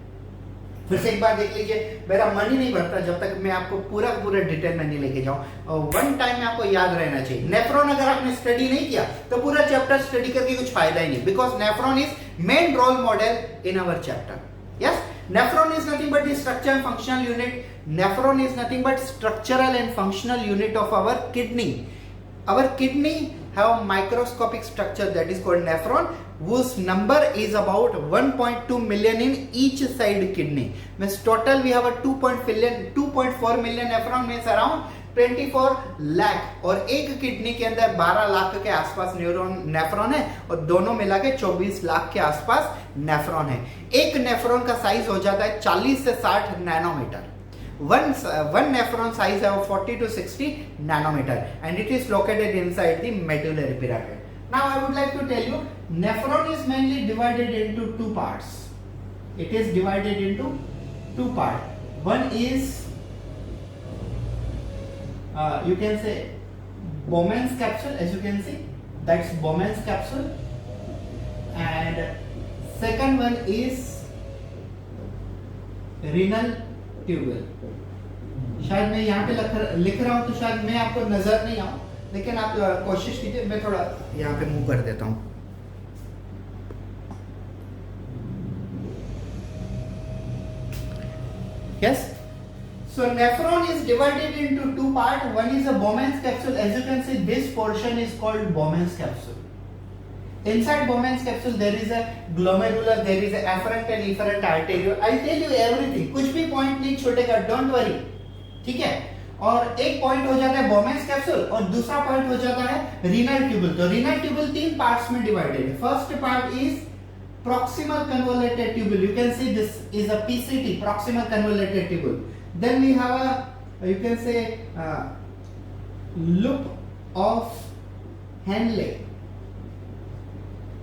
फिर से एक बार देख लीजिए, मेरा मन ही नहीं भरता जब तक मैं आपको पूरा डिटेल में नहीं लेके जाऊं. और वन टाइम में आपको याद रहना चाहिए. नेफ्रॉन अगर आपने स्टडी नहीं किया तो पूरा चैप्टर स्टडी करके कुछ फायदा ही नहीं, because nephron is main role model in our chapter. Yes, nephron is nothing but the structure and functional unit. Nephron is nothing but structural and functional unit of our kidney. Our kidney have a microscopic structure that is called nephron. whose number is about 1.2 million in each side kidney. Means total we have a 2.4 million nephron, means around 24 lakh, और एक kidney के अंदर 12 लाख के आसपास nephron है और दोनों मिला के 24 लाख के आसपास नेफ्रॉन है। एक नेफ्रॉन का साइज हो जाता है 40 से 60 nanometre. One nephron size of 40 to 60 nanometer, and it is located inside the medullary pyramid. Now I would like to tell you, nephron is mainly divided into two parts. It is divided into two parts. One is you can say Bowman's capsule, as you can see, that's Bowman's capsule, and second one is renal tubule. शायद मैं यहाँ पे लिख रहा हूँ तो शायद मैं आपको नजर नहीं आऊँ, लेकिन आप कोशिश कीजिए, मैं थोड़ा यहाँ पे मूव कर देता हूँ। Yes, so nephron is divided into two parts. One is a Bowman's capsule. As you can see, this portion is called Bowman's capsule. Inside Bowman's capsule there is a glomerular, there is a afferent and efferent arteriole. I'll tell you everything. कुछ भी point नहीं छूटेगा, don't worry, ठीक है। और एक point हो जाता है Bowman's capsule और दूसरा पॉइंट हो जाता है रीनल ट्यूबल। तो रीनल ट्यूबल तीन पार्ट्स में डिवाइडेड है। First part is proximal convoluted tubule. You can see this is a PCT, proximal convoluted tubule. Then we have a, you can say, loop of Henle.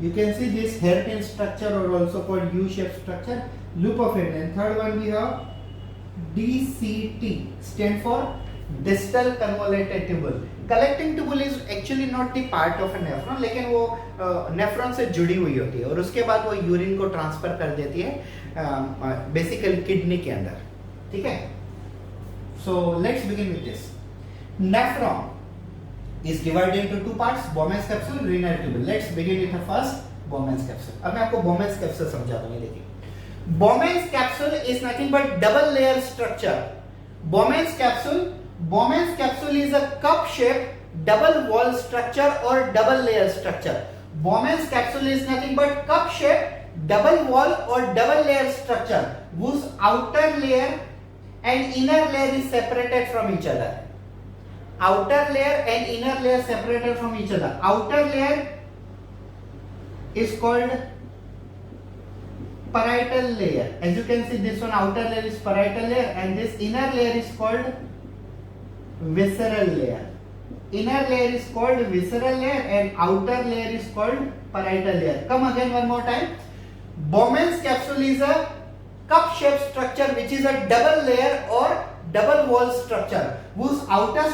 You can see this hairpin structure, or also called U-shaped structure, loop of Henle. And third one we have DCT, stand for distal convoluted tubule. Collecting tubule is actually not the part of a nephron, लेकिन वो nephron से जुड़ी हुई होती है और उसके बाद वो यूरिन को ट्रांसफर कर देती है बेसिकली किडनी के अंदर, ठीक है। So let's begin with this. Nephron is divided into two parts, Bowman's capsule, renal tubule. Let's begin with the first Bowman's capsule. अब मैं आपको Bowman's capsule समझाता हूँ, देखिए। Bowman's capsule is nothing but double layer structure. Bowman's capsule is a cup-shaped double wall structure or double layer structure. Bowman's capsule is nothing but cup-shaped double wall or double layer structure whose outer layer and inner layer is separated from each other. Outer layer and inner layer separated from each other. Outer layer is called parietal layer. As you can see, this one outer layer is parietal layer, and this inner layer is called visceral layer. Inner layer is called visceral layer and outer layer is called parietal layer. Come again one more time. Bowman's capsule is a cup-shaped structure which is a double layer or double wall structure whose outer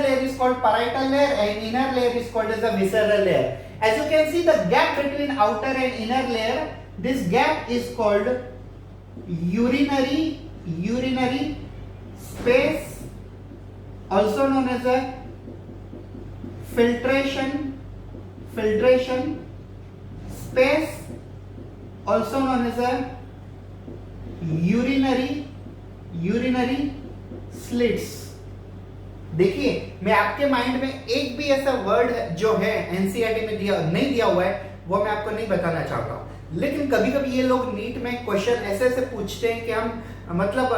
layer is called parietal layer and inner layer is called as a visceral layer. As you can see, the gap between outer and inner layer, this gap is called urinary space, also known as a filtration space, also known as a urinary slits. देखिए, मैं आपके mind में एक भी ऐसा word जो है NCERT में नहीं दिया हुआ है वो मैं आपको नहीं बताना चाहता हूँ, लेकिन कभी कभी ये लोग नीट में क्वेश्चन ऐसे पूछते हैं कि हम मतलब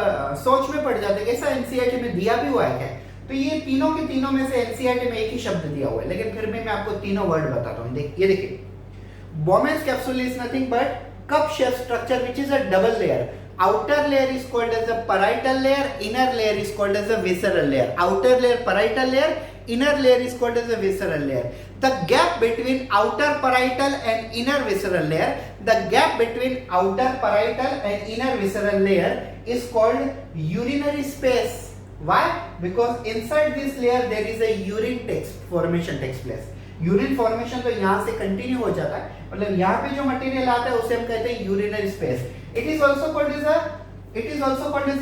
सोच में पड़ जाते हैं कि ऐसा एनसीईआरटी में दिया भी हुआ है क्या। तो ये तीनों के तीनों में से एनसीईआरटी में एक ही शब्द दिया हुआ है, लेकिन फिर भी मैं आपको तीनों वर्ड बताता हूँ। ये देखिए, Bowman's capsule is nothing but cup-shaped structure which is a double layer. Outer layer is called as a parietal layer, inner layer is called as a visceral layer. Outer layer parietal layer, inner layer is called as a visceral layer. The gap between outer parietal and inner visceral layer, is called urinary space. Why? Because inside this layer there is a urine formation takes place. Urine formation तो यहाँ से continue हो जाता है, मतलब यहाँ पे जो मटेरियल आता है उसे हम कहते हैं urinary space. It is also called as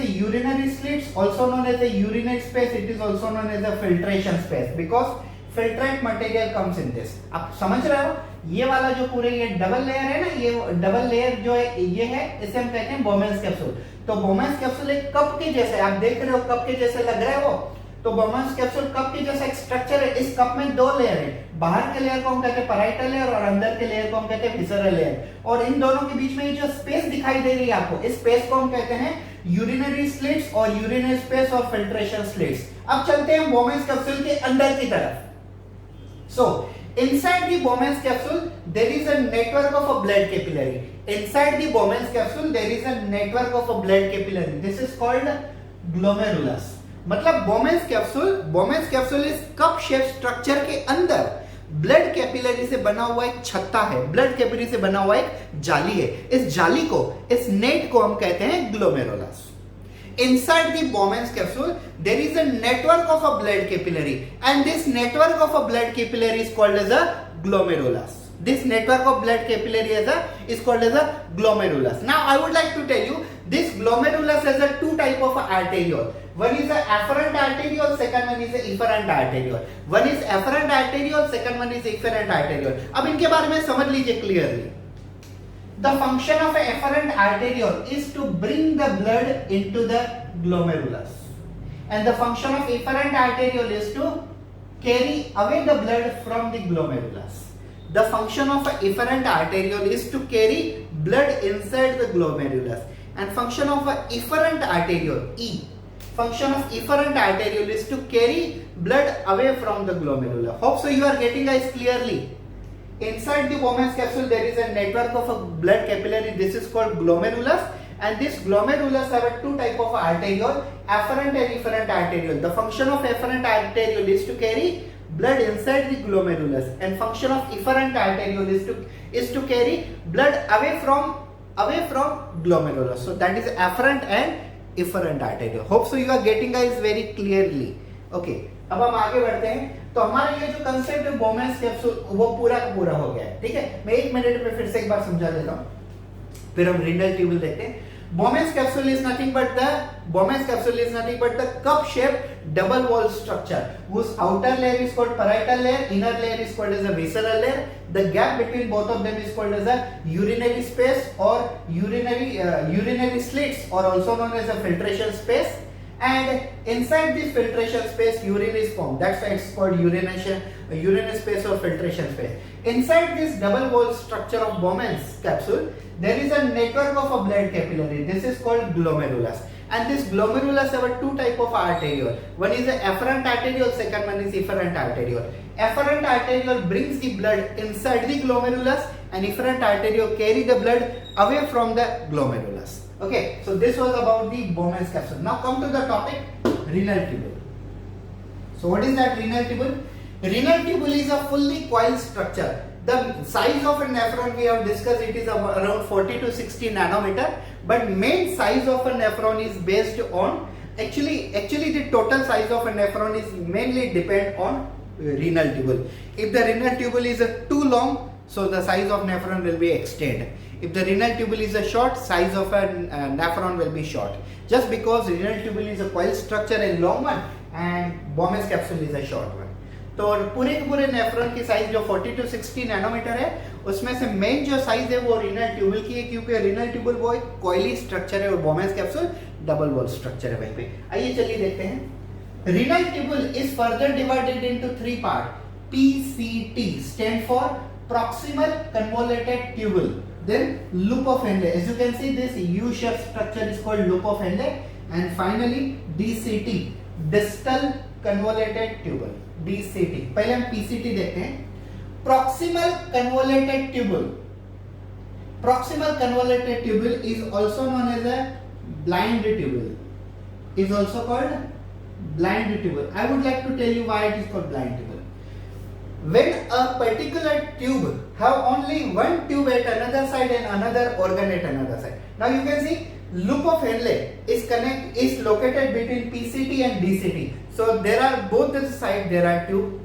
a urinary slits, also known as a urinary space. It is also known as a filtration space because filtrate material comes in this. आप समझ रहे हो, ये वाला जो पूरे ये डबल लेयर है ना, ये डबल लेयर जो है ये है, इसे हम कहते हैं Bowman's कैप्सूल. तो Bowman's कैप्सूल एक कप के जैसे, आप देख रहे हो कप के जैसे लग रहा है वो, तो बोमेस कैप्सूल कप के जैसा एक स्ट्रक्चर है। इस कप में 2 लेयर है, बाहर के लेयर को हम कहते हैं पैराइटल लेयर और अंदर के लेयर को हम कहते हैं विसरल लेयर। और इन दोनों के बीच में ये जो स्पेस दिखाई दे रही है आपको, इस स्पेस को हम कहते हैं यूरिनरी स्लिट्स और यूरिनरी स्पेस और फिल्ट्रेशन स्लिट्स। अब चलते हैं बोमेस कैप्सूल के अंदर की तरफ। सो inside the Bowman's capsule there is a network of a blood capillary. Inside the Bowman's capsule there is a network of a blood capillary. This is called glomerulus. मतलब Bowman's capsule इस cup shape structure के अंदर blood capillary से बना हुआ एक छत्ता है, ब्लड कैपिलरी से बना हुआ एक जाली है। इस जाली को, इस नेट को हम कहते हैं glomerulus. Inside the Bowman's capsule there is a network of a blood capillary, and this network of a blood capillary is called as a glomerulus. This network of blood capillary is called as a glomerulus. Now I would like to tell you this glomerulus has a 2 type of arteriole. One is a afferent arteriole, second one is a efferent arteriole. One is afferent arteriole, second one is efferent arteriole. अब इनके बारे में समझ लीजिए clearly. The function of an afferent arteriole is to bring the blood into the glomerulus, and the function of efferent arteriole is to carry away the blood from the glomerulus. The function of an efferent arteriole is to carry blood inside the glomerulus, and function of an efferent arteriole, function of efferent arteriole is to carry blood away from the glomerulus. Hope so you are getting guys clearly. Inside the Bowman's capsule there is a network of a blood capillary. This is called glomerulus, and this glomerulus have a 2 type of arteriole, afferent and efferent arteriole. The function of afferent arteriole is to carry blood inside the glomerulus, and function of efferent arteriole is to carry blood away from glomerulus. So that is afferent and efferent arteriole. Hope so you are getting guys very clearly. Okay, अब हम आगे बढ़ते हैं। तो हमारा ये जो concept है बोमेस कैप्सूल वो पूरा का पूरा हो गया है, ठीक है। मैं 1 मिनट में फिर से एक बार समझा देता हूँ, फिर हम रीनल ट्यूबुल देखते हैं। Bowman's capsule is nothing but the cup shaped double wall structure whose outer layer is called parietal layer, inner layer is called as a visceral layer. The gap between both of them is called as a urinary space or urinary slits, or also known as a filtration space. And inside this filtration space urine is formed. That's why it's called urinary space or filtration space. Inside this double wall structure of Bowman's capsule there is a network of a blood capillary. This is called glomerulus, and this glomerulus have a 2 type of arteriole. One is the afferent arteriole, second one is efferent arteriole. Afferent arteriole brings the blood inside the glomerulus, and efferent arteriole carry the blood away from the glomerulus. Okay, so this was about the Bowman's capsule. Now come to the topic renal tubule. So what is that renal tubule? Renal tubule is a fully coiled structure. The size of a nephron we have discussed, it is around 40 to 60 nanometer, but main size of a nephron is based on actually the total size of a nephron is mainly depend on renal tubule. If the renal tubule is too long, so the size of nephron will be extended. If the renal tubule is a short, size of a nephron will be short, just because renal tubule is a coiled structure and long one, and Bowman's capsule is a short one. तो पूरे के पूरे nephron की size जो 40 to 60 nanometre है, उसमें से main जो साइज है वो रीनल ट्यूबुल की है, क्योंकि रीनल ट्यूबुल वो एक कॉइली स्ट्रक्चर है और बोमेस कैप्सूल डबल वॉल स्ट्रक्चर है वहीं पे। आइए चलिए देखते हैं। Renal tubule is further divided into 3 part. PCT stand for proximal convoluted tubule, then loop of Henle. As you can see, this U-shaped structure is called loop of Henle, and finally DCT, distal convoluted tubule. DCT. पहले हम PCT देखते हैं। Proximal convoluted tubule. Proximal convoluted tubule is also known as a blind tubule. Is also called blind tubule. I would like to tell you why it is called blind tubule. When a particular tube have only one tube at another side and another organ at another side. Now you can see loop of Henle is located between PCT and DCT. So there are both the side there are tube.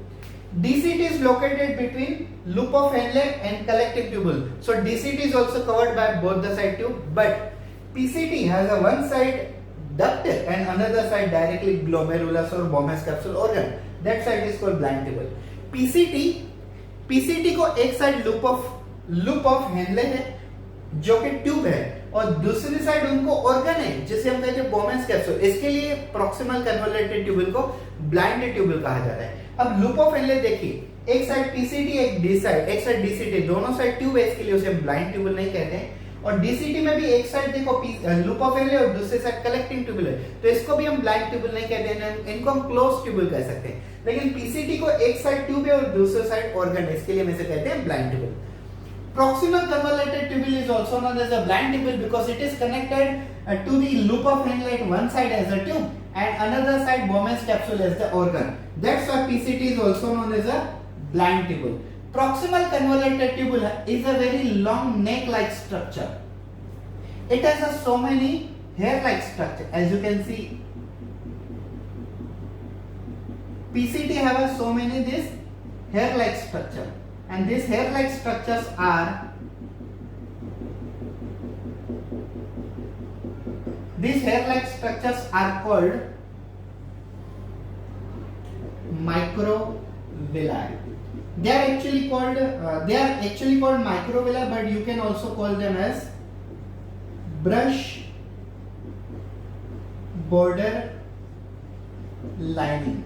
DCT is located between loop of Henle and collective tubule. So DCT is also covered by both the side tube, but PCT has a one side duct and another side directly glomerulus or Bowman's capsule organ. That side is called blind tubule. PCT को एक side loop of Henley है, जो कि tube है, और दूसरी side उनको organ है जिसे हम कहते हैं बोमेंस कैप्सूल। इसके लिए प्रॉक्सिमल कन्वोल्यूटेड ट्यूबल को ब्लाइंड ट्यूबल कहा जाता है। अब लूप ऑफ हेनले देखिए, एक साइड पीसीटी, एक साइड डीसीटी, दोनों साइड ट्यूब है, इसके लिए उसे ब्लाइंड ट्यूबल नहीं कहते हैं। और डीसीटी में भी एक साइड देखो लूप ऑफ हेनले और दूसरी साइड कलेक्टिंग ट्यूबल है, तो इसको भी हम ब्लाइंड ट्यूबल नहीं कहते हैं, इनको हम क्लोज ट्यूबल कह सकते हैं। लेकिन पीसीटी को एक साइड ट्यूब है और दूसरी साइड ऑर्गन है, इसके लिए हम इसे कहते हैं blind tubule. Proximal convoluted tubule is also known as a blind tubule because it is connected to the loop of Henle at one side as a tube and another side Bowman's capsule as the organ. That's why PCT is also known as a blind tubule. Proximal convoluted tubule is a very long neck-like structure. It has so many hair-like structure. As you can see, PCT have so many this hair-like structure. And these hair-like structures are called microvilli. They are actually called microvilli, but you can also call them as brush border lining.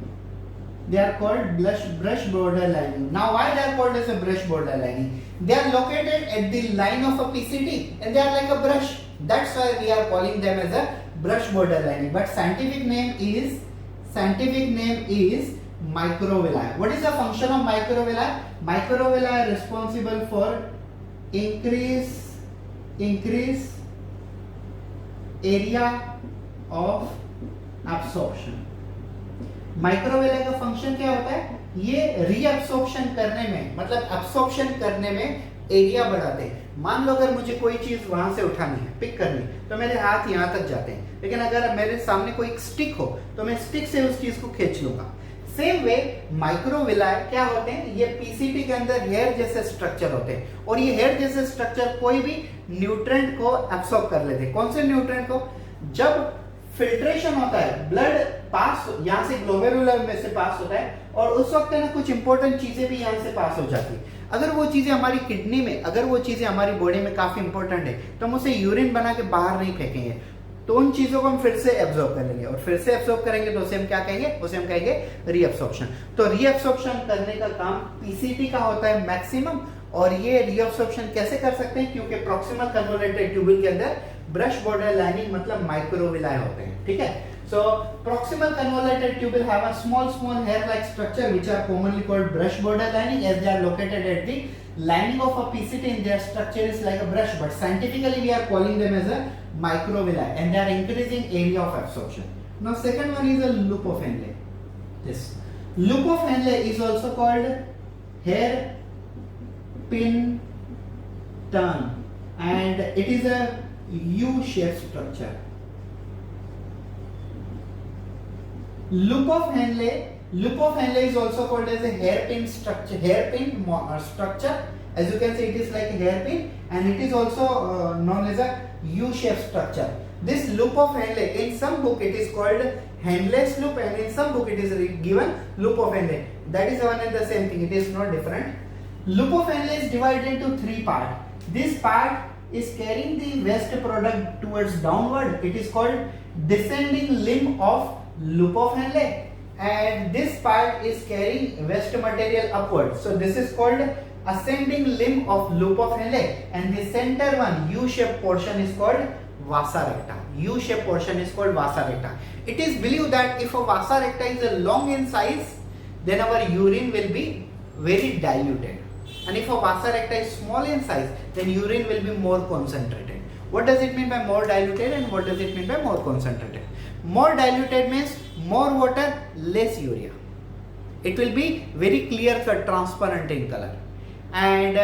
They are called brush border lining. Now why they are called as a brush border lining? They are located at the line of a PCT and they are like a brush. That's why we are calling them as a brush border lining. But scientific name is microvilli. What is the function of microvilli? Microvilli are responsible for increase area of absorption. माइक्रोवेला का function क्या होता है? ये reabsorption करने में, मतलब absorption करने में एरिया बढ़ाते हैं। मान लो अगर मुझे कोई चीज वहां से उठानी है, पिक करनी, तो मेरे हाथ यहां तक जाते हैं, लेकिन अगर मेरे सामने कोई स्टिक हो तो मैं स्टिक से उस चीज को खींच लूंगा। सेम वे माइक्रोविला क्या होते हैं? ये पीसीटी के अंदर हेयर जैसे स्ट्रक्चर होते हैं और ये हेयर जैसे स्ट्रक्चर कोई भी न्यूट्रिएंट को एब्सॉर्ब कर लेते हैं। कौन से न्यूट्रिएंट को? जब फिल्ट्रेशन होता है, ब्लड पास यहां से ग्लोमेरुलर में से पास होता है और उस वक्त ना कुछ इंपॉर्टेंट चीजें भी यहां से पास हो जाती है। अगर वो चीजें हमारी किडनी में, अगर वो चीजें हमारी बॉडी में काफी इंपॉर्टेंट है तो हम उसे यूरिन बना के बाहर नहीं फेंकेंगे, तो उन चीजों को हम फिर से एब्जॉर्ब कर लेंगे और फिर से एब्जॉर्ब करेंगे तो उसे हम क्या कहेंगे? उसे हम कहेंगे रीअब्सॉर्प्शन। तो रीअब्सॉर्प्शन करने का काम पीसीटी का होता है मैक्सिमम, और ये रीअब्सॉर्प्शन कैसे कर सकते हैं? क्योंकि प्रॉक्सिमल कन्वोल्यूटेड ट्यूबल के अंदर ब्रश बॉर्डर लाइनिंग मतलब माइक्रोविलाई होते हैं। ठीक है, so proximal convoluted tubule have a small hair like structure which are commonly called brush border lining, as they are located at the lining of a PCT and their structure is like a brush, but scientifically we are calling them as a microvilli and they are increasing area of absorption. Now second one is a loop of Henle. This loop of Henle is also called hairpin turn and it is a U-shaped structure. Loop of Henle is also called as a hairpin structure. As you can see, it is like a hairpin and it is also known as a U-shaped structure. This loop of Henle, in some book it is called Henle's loop and in some book it is given loop of Henle. That is one and the same thing, it is not different. Loop of Henle is divided into three parts. This part is carrying the waste product towards downward. It is called descending limb of loop of Henle, and this part is carrying waste material upward. So this is called ascending limb of loop of Henle, and the center one U-shaped portion is called vasa recta. U-shaped portion is called vasa recta. It is believed that if a vasa recta is long in size, then our urine will be very diluted, and if a vasa recta is small in size, then urine will be more concentrated. What does it mean by more diluted and what does it mean by more concentrated? More diluted means more water, less urea. It will be very clear cut, transparent in color. And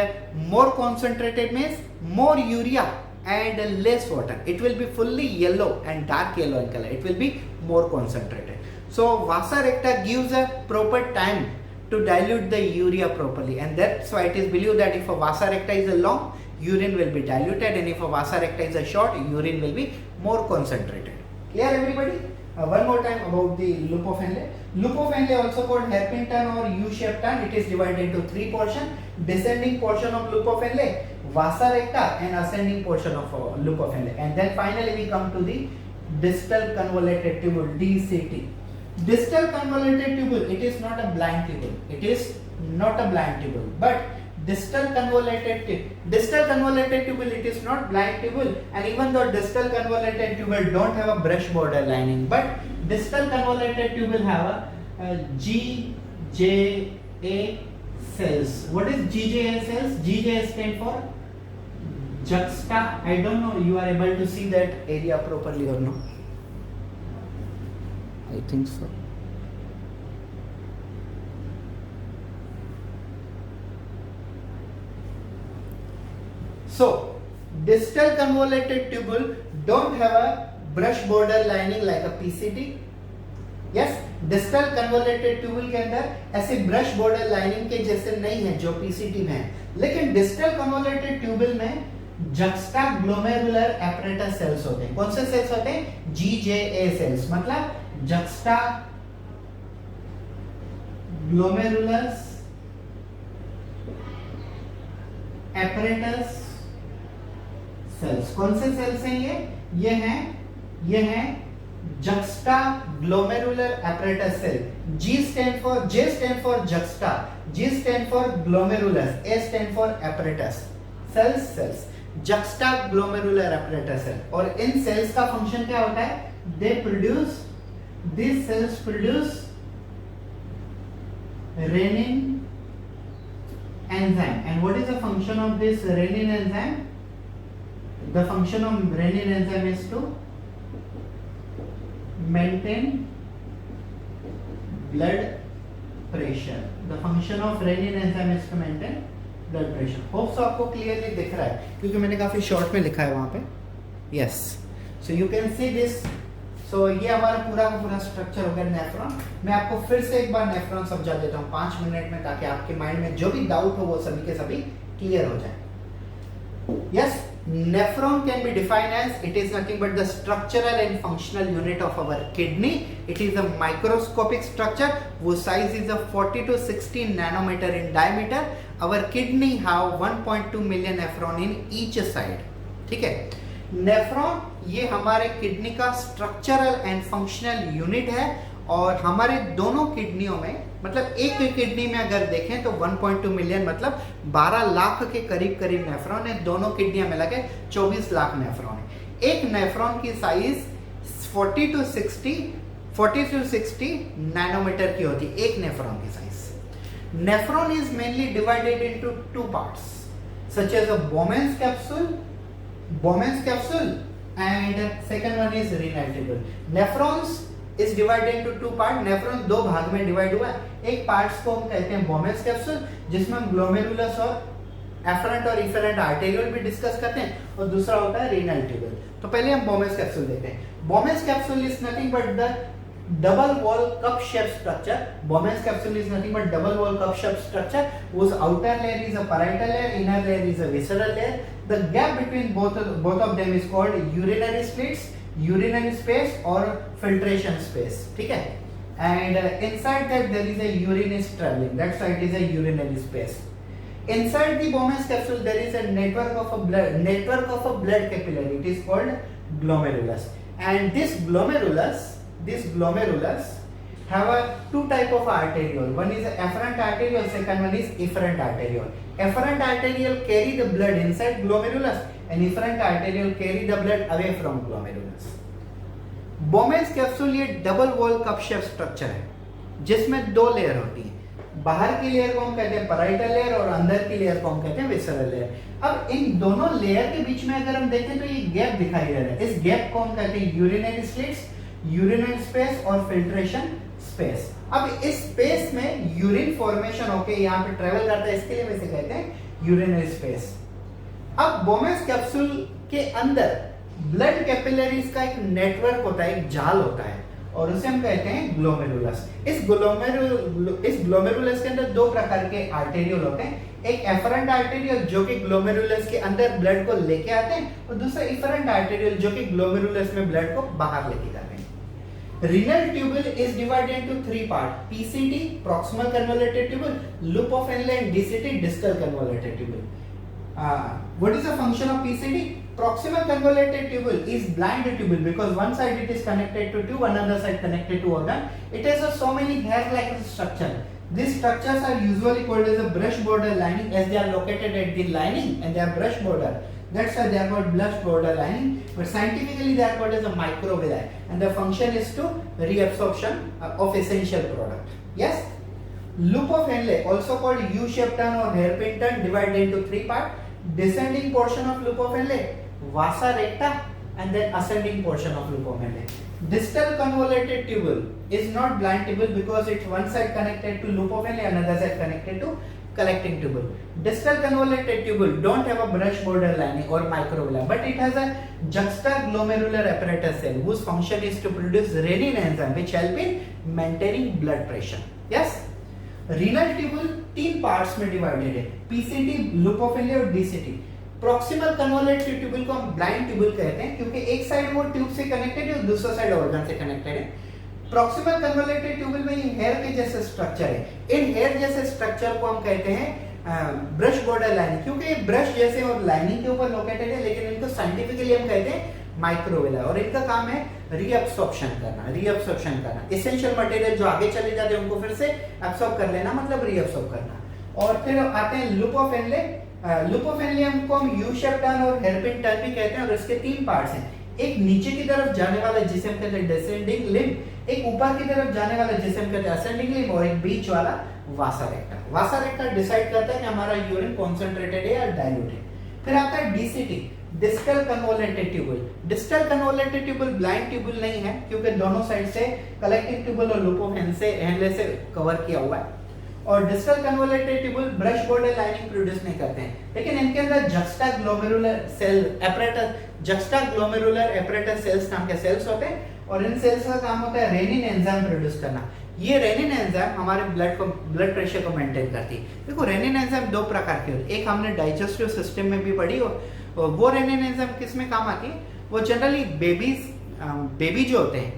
more concentrated means more urea and less water. It will be fully yellow and dark yellow in color. It will be more concentrated. So vasa recta gives a proper time to dilute the urea properly, and that's why it is believed that if a vasa recta is a long, urine will be diluted, and if a vasa recta is a short, urine will be more concentrated. Clear everybody? One more time about the loop of Henle. Loop of Henle also called hairpin turn or U-shaped turn. It is divided into three portions. Descending portion of loop of Henle, vasa recta and ascending portion of loop of inlet. And then finally we come to the distal convoluted tubule, DCT. Distal convoluted tubule, it is not a blind tubule. It is not a blind tubule, but distal convoluted tubule, it is not blind tubule. And even though distal convoluted tubule don't have a brush border lining, but distal convoluted tubule have a GJA cells. What is GJA cells? GJA stand for juxta. I don't know you are able to see that area properly or not. I think so. So distal convoluted tubule don't have a brush border lining like a PCT. Yes, distal convoluted tubule के अंदर ऐसे brush border lining के जैसे नहीं है जो PCT में है, लेकिन डिस्टल कन्वोलेटेड ट्यूबल में जक्स्टा ग्लोमेरुलर एपरेटस सेल्स होते हैं. कौन से सेल्स होते हैं? जीजेए सेल्स, मतलब जक्स्टा ग्लोमेरुलस एपरेटस सेल्स. कौन से सेल्स हैं ये हैं juxta glomerular apparatus cell. J stand for juxta, G stand for glomerulus, A stand for apparatus. cells juxta glomerular apparatus cell. और इन cells का function क्या होता है? These cells produce renin enzyme. And what is the function of this renin enzyme? The function of renin enzyme is to maintain blood pressure. The function of renin enzyme is to maintain blood pressure. Hope so आपको clearly दिख रहा है क्योंकि मैंने काफी short में लिखा है वहां पे. Yes, so you can see this. So ये हमारा पूरा स्ट्रक्चर हो गया नेफ्रॉन. मैं आपको फिर से एक बार नेफ्रॉन समझा देता हूँ 5 मिनट में, ताकि आपके माइंड में जो भी डाउट हो वो सभी के सभी क्लियर हो जाए. Yes, nephron can be defined as it is nothing but the structural and functional unit of our kidney. It is a microscopic structure whose size is of 40 to 60 nanometer in diameter. Our kidney have 1.2 million nephron in each side. ठीक है, nephron ये हमारे kidney का structural and functional unit है. और हमारे दोनों किडनियों में, मतलब एक किडनी में अगर देखें तो 1.2 मिलियन मतलब 12 लाख के करीब नेफ्रॉन है. दोनों किडनियां मिला के 24 लाख नेफ्रॉन है. एक नेफ्रॉन की साइज 40 to 60 नैनोमीटर की होती है एक नेफ्रॉन की size. Nephron is mainly divided into 2 parts such as a Bowman's capsule and second one is renal tubule. Nephrons is divided into 2 part. Nephron 2 भाग में डिवाइड हुआ है. एक पार्ट्स को हम कहते हैं Bowman's capsule, जिसमें हम ग्लोमेरुलस और एफरेंट और इफरेंट आर्टेरियल भी डिस्कस करते हैं, और दूसरा होता है रीनल ट्यूबल. तो पहले हम Bowman's capsule देखते हैं. Bowman's capsule is nothing but the double wall cup shaped structure. Bowman's capsule is nothing but double wall cup shaped structure whose outer layer is a parietal layer, inner layer is a visceral layer. The gap between both of them is called urinary slits, urinary space or filtration space. ठीक है, and inside that there is a urine is traveling, that's why it is a urinary space. Inside the Bowman's capsule there is a network of a blood capillary. It is called glomerulus, and this glomerulus have a 2 type of arteriole. One is afferent arteriole, second one is efferent arteriole. Efferent arteriole carry the blood inside glomerulus and efferent arteriole carry the blood away from glomerulus. Bowman's capsule ये double wall cup shape structure है जिसमें 2 layer होती है. बाहर की layer को हम कहते हैं पैराइटल लेयर और अंदर की लेयर को हम कहते हैं विसरल लेयर. अब इन दोनों लेयर के बीच में अगर हम देखें तो ये गैप दिखाई दे रहा है. इस गैप को हम कहते हैं यूरिनरी स्लिट्स, यूरिनरी स्पेस और फिल्ट्रेशन स्पेस. अब इस स्पेस में यूरिन फॉर्मेशन होके यहाँ पे ट्रेवल करता है, इसके लिए वैसे कहते हैं यूरिनरी स्पेस. अब Bowman's कैप्सूल के अंदर ब्लड कैपिलरीज का एक नेटवर्क होता है, एक जाल होता है, और उसे हम कहते हैं ग्लोमेरुलस. इस ग्लोमेरुलस के अंदर 2 प्रकार के आर्टेरियल होते हैं. एक एफरेंट आर्टेरियल जो कि ग्लोमेरुलस के अंदर ब्लड को लेके आते हैं, और दूसरा इफरेंट आर्टेरियल जो कि ग्लोमेरुलस में ब्लड को बाहर लेके जाते हैं. Renal tubule is divided into 3 parts: PCT, proximal convoluted tubule, loop of Henle, and DCT, distal convoluted tubule. what is the function of PCD? Proximal convoluted tubule is blind tubule because one side it is connected to tube, another side connected to organ. It has so many hair-like structure. These structures are usually called as a brush border lining as they are located at the lining and they are brush border. That's why they are called brush border lining. But scientifically they are called as a microvilli, and the function is to reabsorption of essential product. Yes. Loop of Henle, also called U-shaped turn or hairpin turn, divided into three parts. Descending portion of loop of Henle, vasa recta, and then ascending portion of loop of Henle. Distal convoluted tubule is not blind tubule because it's one side connected to loop of Henle, another side connected to collecting tubule. Distal convoluted tubule don't have a brush border lining or microvilli, but it has a juxtaglomerular apparatus cell whose function is to produce renin enzyme which help in maintaining blood pressure. Yes. Renal tubule तीन parts में divided है, PCT, loop of Henley और DCT. Proximal convoluted tubule को हम blind tubule कहते हैं क्योंकि एक साइड वो ट्यूब से कनेक्टेड है और दूसरा साइड ऑर्गन से कनेक्टेड है। प्रॉक्सिमल कन्वोलेटेड ट्यूबुल में ये हेयर के जैसे स्ट्रक्चर है, इन हेयर जैसे स्ट्रक्चर को हम कहते हैं ब्रश बॉर्डर लाइनिंग, क्योंकि ये ब्रश जैसे और लाइनिंग के ऊपर लोकेटेड है, लेकिन इनको साइंटिफिकली हम कहते हैं माइक्रोविला, और इनका काम है रीअब्सॉर्प्शन करना। एसेंशियल मटेरियल जो आगे चले जाते हैं उनको फिर से एब्सॉर्ब कर लेना, मतलब रीअब्सॉर्ब करना। और फिर आते हैं loop of Henley. Loop of Henley हमको हम यू शेप टर्न और हेयरपिन टर्न भी कहते हैं, और इसके तीन पार्ट्स हैं। एक नीचे की तरफ जाने वाला जिसे हम कहते हैं डिसेंडिंग लिम्ब, एक ऊपर की तरफ जाने वाला जिसे हम कहते हैं असेंडिंग लिम्ब, और एक बीच वाला वासा रेक्टा। वासा रेक्टा डिसाइड करता है कि हमारा यूरिन कॉन्सेंट्रेटेड है या डाइल्यूट है। फिर आता है DCT, distal convoluted tubule. Distal convoluted tubule blind tubule नहीं है क्योंकि दोनों साइड से कलेक्टिंग ट्यूबुल और लूप ऑफ हेनले से कवर किया हुआ है। और distal convoluted tubule brush border lining produce नहीं करते हैं, लेकिन इनके अंदर juxtaglomerular cell apparatus, juxtaglomerular apparatus cells नाम के सेल्स होते हैं, और इन सेल्स का काम होता है रेनिन एंजाइम प्रोड्यूस करना। ये रेनिन एंजाइम हमारे ब्लड प्रेशर को मेंटेन करती है। देखो रेनिन एंजाइम दो प्रकार की होती है, एक हमने डाइजेस्टिव सिस्टम में भी पढ़ी, और वो रेनिन एंजाइम किस में काम आती है, वो जनरली बेबी जो होते हैं,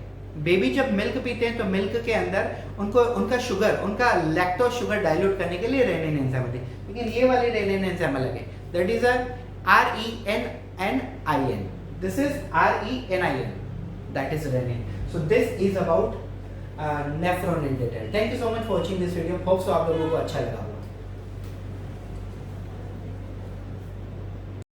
बेबी जब मिल्क पीते हैं तो मिल्क के अंदर उनका शुगर, उनका लैक्टोज शुगर डाइल्यूट करने के लिए रेनिन एंजाइम होती है। लेकिन ये वाली रेनिन एंजाइम अलग है, that is RENNIN, this is RENIN, that is renin. So this is about nephron in detail. Thank you so much for watching this video, hope so आप लोगों को अच्छा लगा।